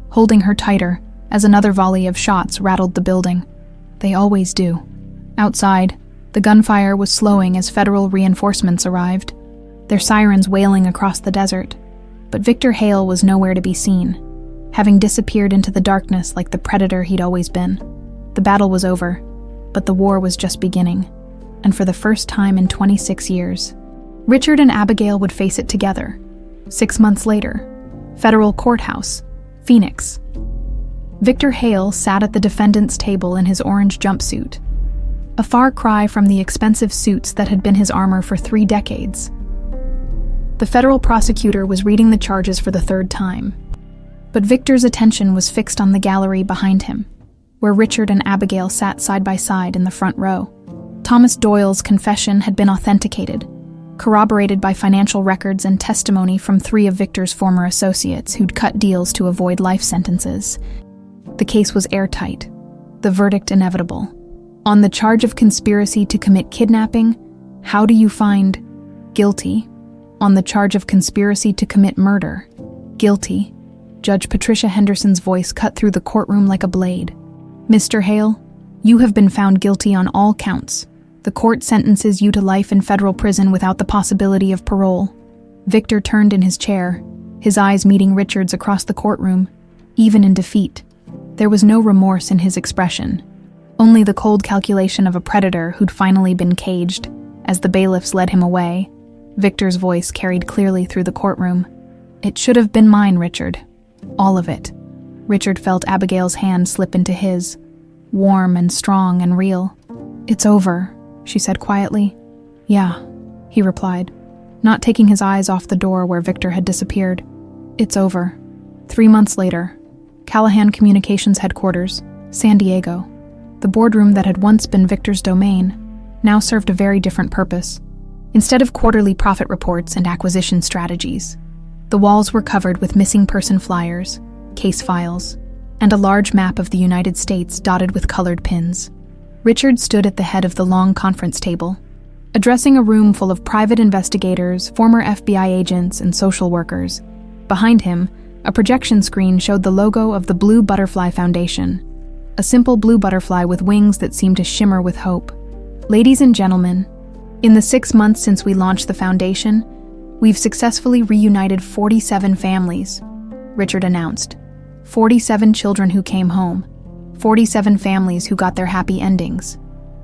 holding her tighter as another volley of shots rattled the building. "They always do." Outside, the gunfire was slowing as federal reinforcements arrived, their sirens wailing across the desert. But Victor Hale was nowhere to be seen, having disappeared into the darkness like the predator he'd always been. The battle was over, but the war was just beginning, and for the first time in 26 years, Richard and Abigail would face it together. 6 months later, Federal Courthouse, Phoenix. Victor Hale sat at the defendant's table in his orange jumpsuit, a far cry from the expensive suits that had been his armor for 3 decades. The federal prosecutor was reading the charges for the 3rd time, but Victor's attention was fixed on the gallery behind him, where Richard and Abigail sat side by side in the front row. Thomas Doyle's confession had been authenticated, corroborated by financial records and testimony from 3 of Victor's former associates who'd cut deals to avoid life sentences. The case was airtight, the verdict inevitable. On the charge of conspiracy to commit kidnapping, how do you find guilty? On the charge of conspiracy to commit murder, guilty. Judge Patricia Henderson's voice cut through the courtroom like a blade. "Mr. Hale, you have been found guilty on all counts. The court sentences you to life in federal prison without the possibility of parole." Victor turned in his chair, his eyes meeting Richard's across the courtroom. Even in defeat, there was no remorse in his expression, only the cold calculation of a predator who'd finally been caged. As the bailiffs led him away, Victor's voice carried clearly through the courtroom. "It should have been mine, Richard. All of it." Richard felt Abigail's hand slip into his, warm and strong and real. "It's over," she said quietly. "Yeah," he replied, not taking his eyes off the door where Victor had disappeared. "It's over." 3 months later, Callahan Communications Headquarters, San Diego. The boardroom that had once been Victor's domain now served a very different purpose. Instead of quarterly profit reports and acquisition strategies, the walls were covered with missing person flyers, case files, and a large map of the United States dotted with colored pins. Richard stood at the head of the long conference table, addressing a room full of private investigators, former FBI agents, and social workers. Behind him, a projection screen showed the logo of the Blue Butterfly Foundation, a simple blue butterfly with wings that seemed to shimmer with hope. "Ladies and gentlemen, in the 6 months since we launched the foundation, we've successfully reunited 47 families," Richard announced. 47 children who came home, 47 families who got their happy endings.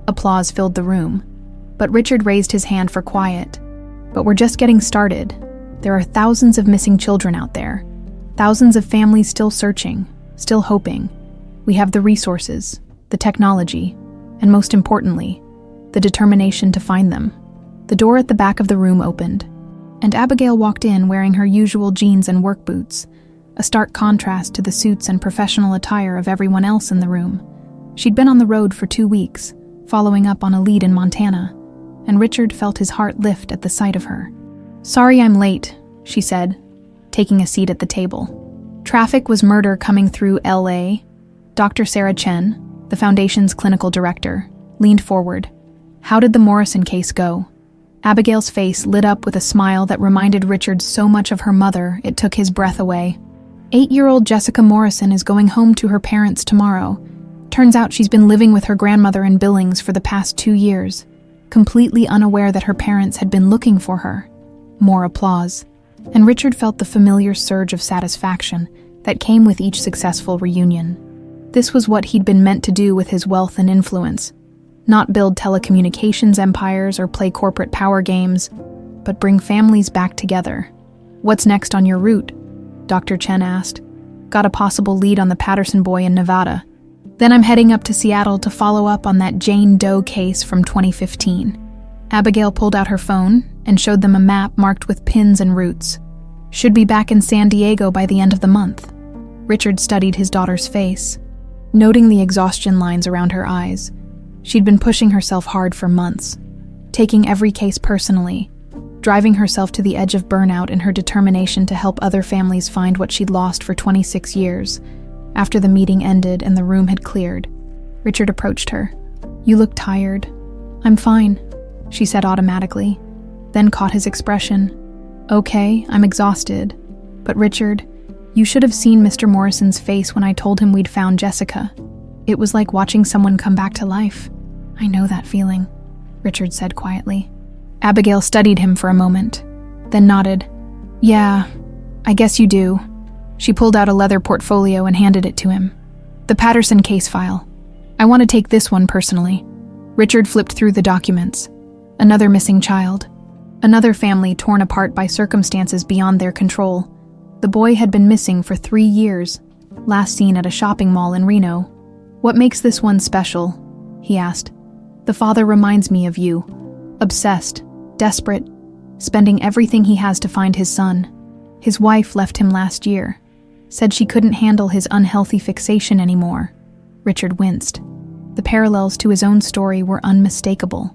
Applause filled the room, but Richard raised his hand for quiet. "But we're just getting started. There are thousands of missing children out there, thousands of families still searching, still hoping. We have the resources, the technology, and most importantly, the determination to find them." The door at the back of the room opened, and Abigail walked in wearing her usual jeans and work boots, a stark contrast to the suits and professional attire of everyone else in the room. She'd been on the road for 2 weeks, following up on a lead in Montana, and Richard felt his heart lift at the sight of her. "Sorry I'm late," she said, taking a seat at the table. "Traffic was murder coming through LA." Dr. Sarah Chen, the foundation's clinical director, leaned forward. "How did the Morrison case go?" Abigail's face lit up with a smile that reminded Richard so much of her mother it took his breath away. 8-year-old Jessica Morrison is going home to her parents tomorrow. Turns out she's been living with her grandmother in Billings for the past 2 years. completely unaware that her parents had been looking for her. More applause, and Richard felt the familiar surge of satisfaction that came with each successful reunion. This was what he'd been meant to do with his wealth and influence. Not build telecommunications empires or play corporate power games, but bring families back together. "What's next on your route?" Dr. Chen asked. "Got a possible lead on the Patterson boy in Nevada. Then I'm heading up to Seattle to follow up on that Jane Doe case from 2015. Abigail pulled out her phone and showed them a map marked with pins and routes. "Should be back in San Diego by the end of the month." Richard studied his daughter's face, noting the exhaustion lines around her eyes. She'd been pushing herself hard for months, taking every case personally, driving herself to the edge of burnout in her determination to help other families find what she'd lost for 26 years. After the meeting ended and the room had cleared, Richard approached her. "You look tired." "I'm fine," she said automatically, then caught his expression. "Okay, I'm exhausted. But Richard, you should have seen Mr. Morrison's face when I told him we'd found Jessica. It was like watching someone come back to life." "I know that feeling," Richard said quietly. Abigail studied him for a moment, then nodded. "Yeah, I guess you do." She pulled out a leather portfolio and handed it to him. "The Patterson case file. I want to take this one personally." Richard flipped through the documents. Another missing child. Another family torn apart by circumstances beyond their control. The boy had been missing for 3 years, last seen at a shopping mall in Reno. "What makes this one special?" he asked. "The father reminds me of you. Obsessed, desperate, spending everything he has to find his son. His wife left him last year. Said she couldn't handle his unhealthy fixation anymore." Richard winced. The parallels to his own story were unmistakable.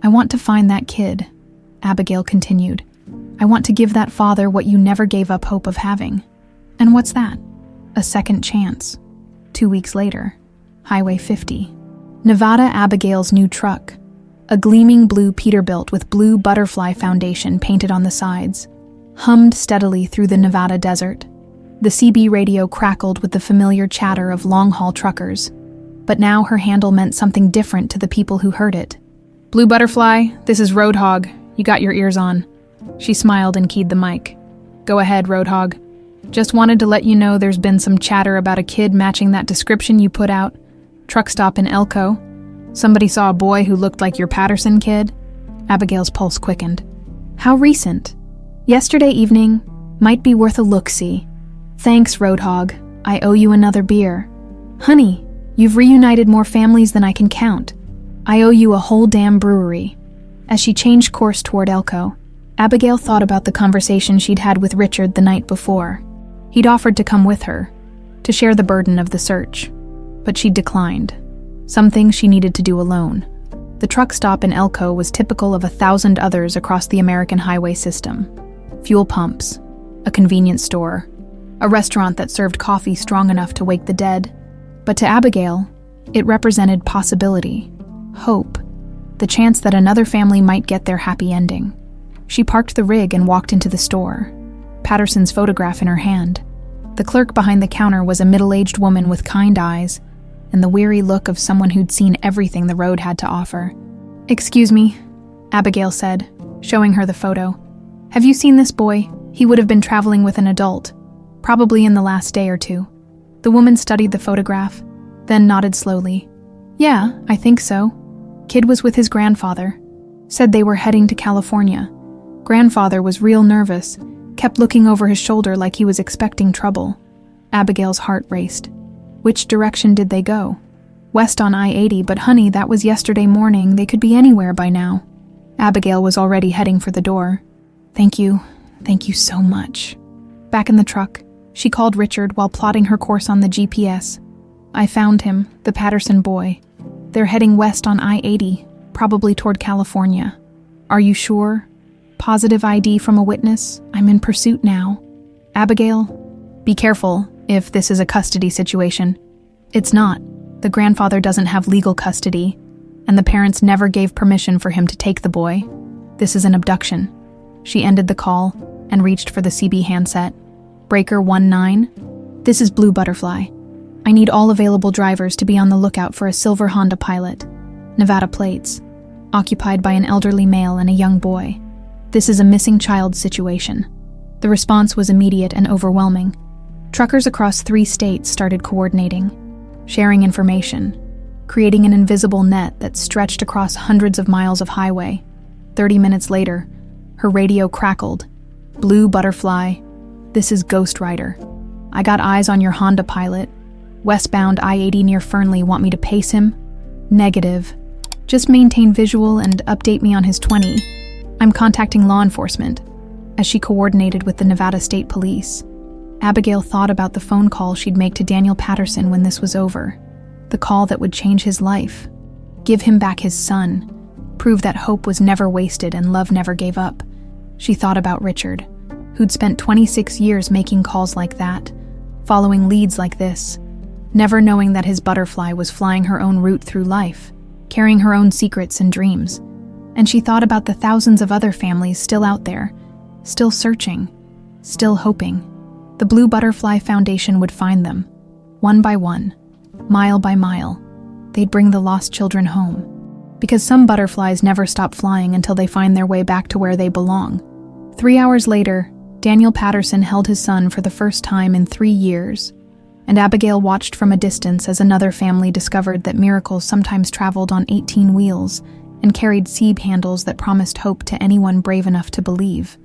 "I want to find that kid," Abigail continued. "I want to give that father what you never gave up hope of having." "And what's that?" "A second chance." 2 weeks later, Highway 50. Nevada Abigail's new truck. A gleaming blue Peterbilt with blue butterfly foundation painted on the sides, hummed steadily through the Nevada desert. The CB radio crackled with the familiar chatter of long-haul truckers, but now her handle meant something different to the people who heard it. "Blue Butterfly, this is Roadhog. You got your ears on." She smiled and keyed the mic. "Go ahead, Roadhog. Just wanted to let you know there's been some chatter about a kid matching that description you put out. Truck stop in Elko. Somebody saw a boy who looked like your Patterson kid." Abigail's pulse quickened. "How recent?" "Yesterday evening. Might be worth a look-see." "Thanks, Roadhog. I owe you another beer." "Honey, you've reunited more families than I can count. I owe you a whole damn brewery." As she changed course toward Elko, Abigail thought about the conversation she'd had with Richard the night before. He'd offered to come with her, to share the burden of the search, but she'd declined. Some things she needed to do alone. The truck stop in Elko was typical of 1,000 others across the American highway system. Fuel pumps, a convenience store, a restaurant that served coffee strong enough to wake the dead. But to Abigail, it represented possibility, hope, the chance that another family might get their happy ending. She parked the rig and walked into the store, Patterson's photograph in her hand. The clerk behind the counter was a middle-aged woman with kind eyes and the weary look of someone who'd seen everything the road had to offer. "Excuse me," Abigail said, showing her the photo. "Have you seen this boy? He would have been traveling with an adult, probably in the last day or two." The woman studied the photograph, then nodded slowly. "Yeah, I think so. Kid was with his grandfather. Said they were heading to California. Grandfather was real nervous, kept looking over his shoulder like he was expecting trouble." Abigail's heart raced. "Which direction did they go?" "West on I-80, but honey, that was yesterday morning. They could be anywhere by now." Abigail was already heading for the door. Thank you so much." Back in the truck, she called Richard while plotting her course on the GPS. "I found him, the Patterson boy. They're heading west on I-80, probably toward California." "Are you sure?" "Positive ID from a witness. I'm in pursuit now." "Abigail, be careful if this is a custody situation." "It's not. The grandfather doesn't have legal custody, and the parents never gave permission for him to take the boy. This is an abduction." She ended the call and reached for the CB handset. "Breaker 19. This is Blue Butterfly. I need all available drivers to be on the lookout for a silver Honda Pilot. Nevada plates. occupied by an elderly male and a young boy. This is a missing child situation. The response was immediate and overwhelming. Truckers across 3 states started coordinating, sharing information, creating an invisible net that stretched across hundreds of miles of highway. 30 minutes later, her radio crackled. "Blue Butterfly, this is Ghost Rider. I got eyes on your Honda Pilot. Westbound I-80 near Fernley, want me to pace him? Negative. Just maintain visual and update me on his 20. I'm contacting law enforcement." As she coordinated with the Nevada State Police, Abigail thought about the phone call she'd make to Daniel Patterson when this was over. The call that would change his life, give him back his son, prove that hope was never wasted and love never gave up. She thought about Richard, who'd spent 26 years making calls like that, following leads like this, never knowing that his butterfly was flying her own route through life, carrying her own secrets and dreams. And she thought about the thousands of other families still out there, still searching, still hoping. The Blue Butterfly Foundation would find them, one by one, mile by mile. They'd bring the lost children home. Because some butterflies never stop flying until they find their way back to where they belong. 3 hours later, Daniel Patterson held his son for the first time in 3 years, and Abigail watched from a distance as another family discovered that miracles sometimes traveled on 18 wheels and carried seed handles that promised hope to anyone brave enough to believe.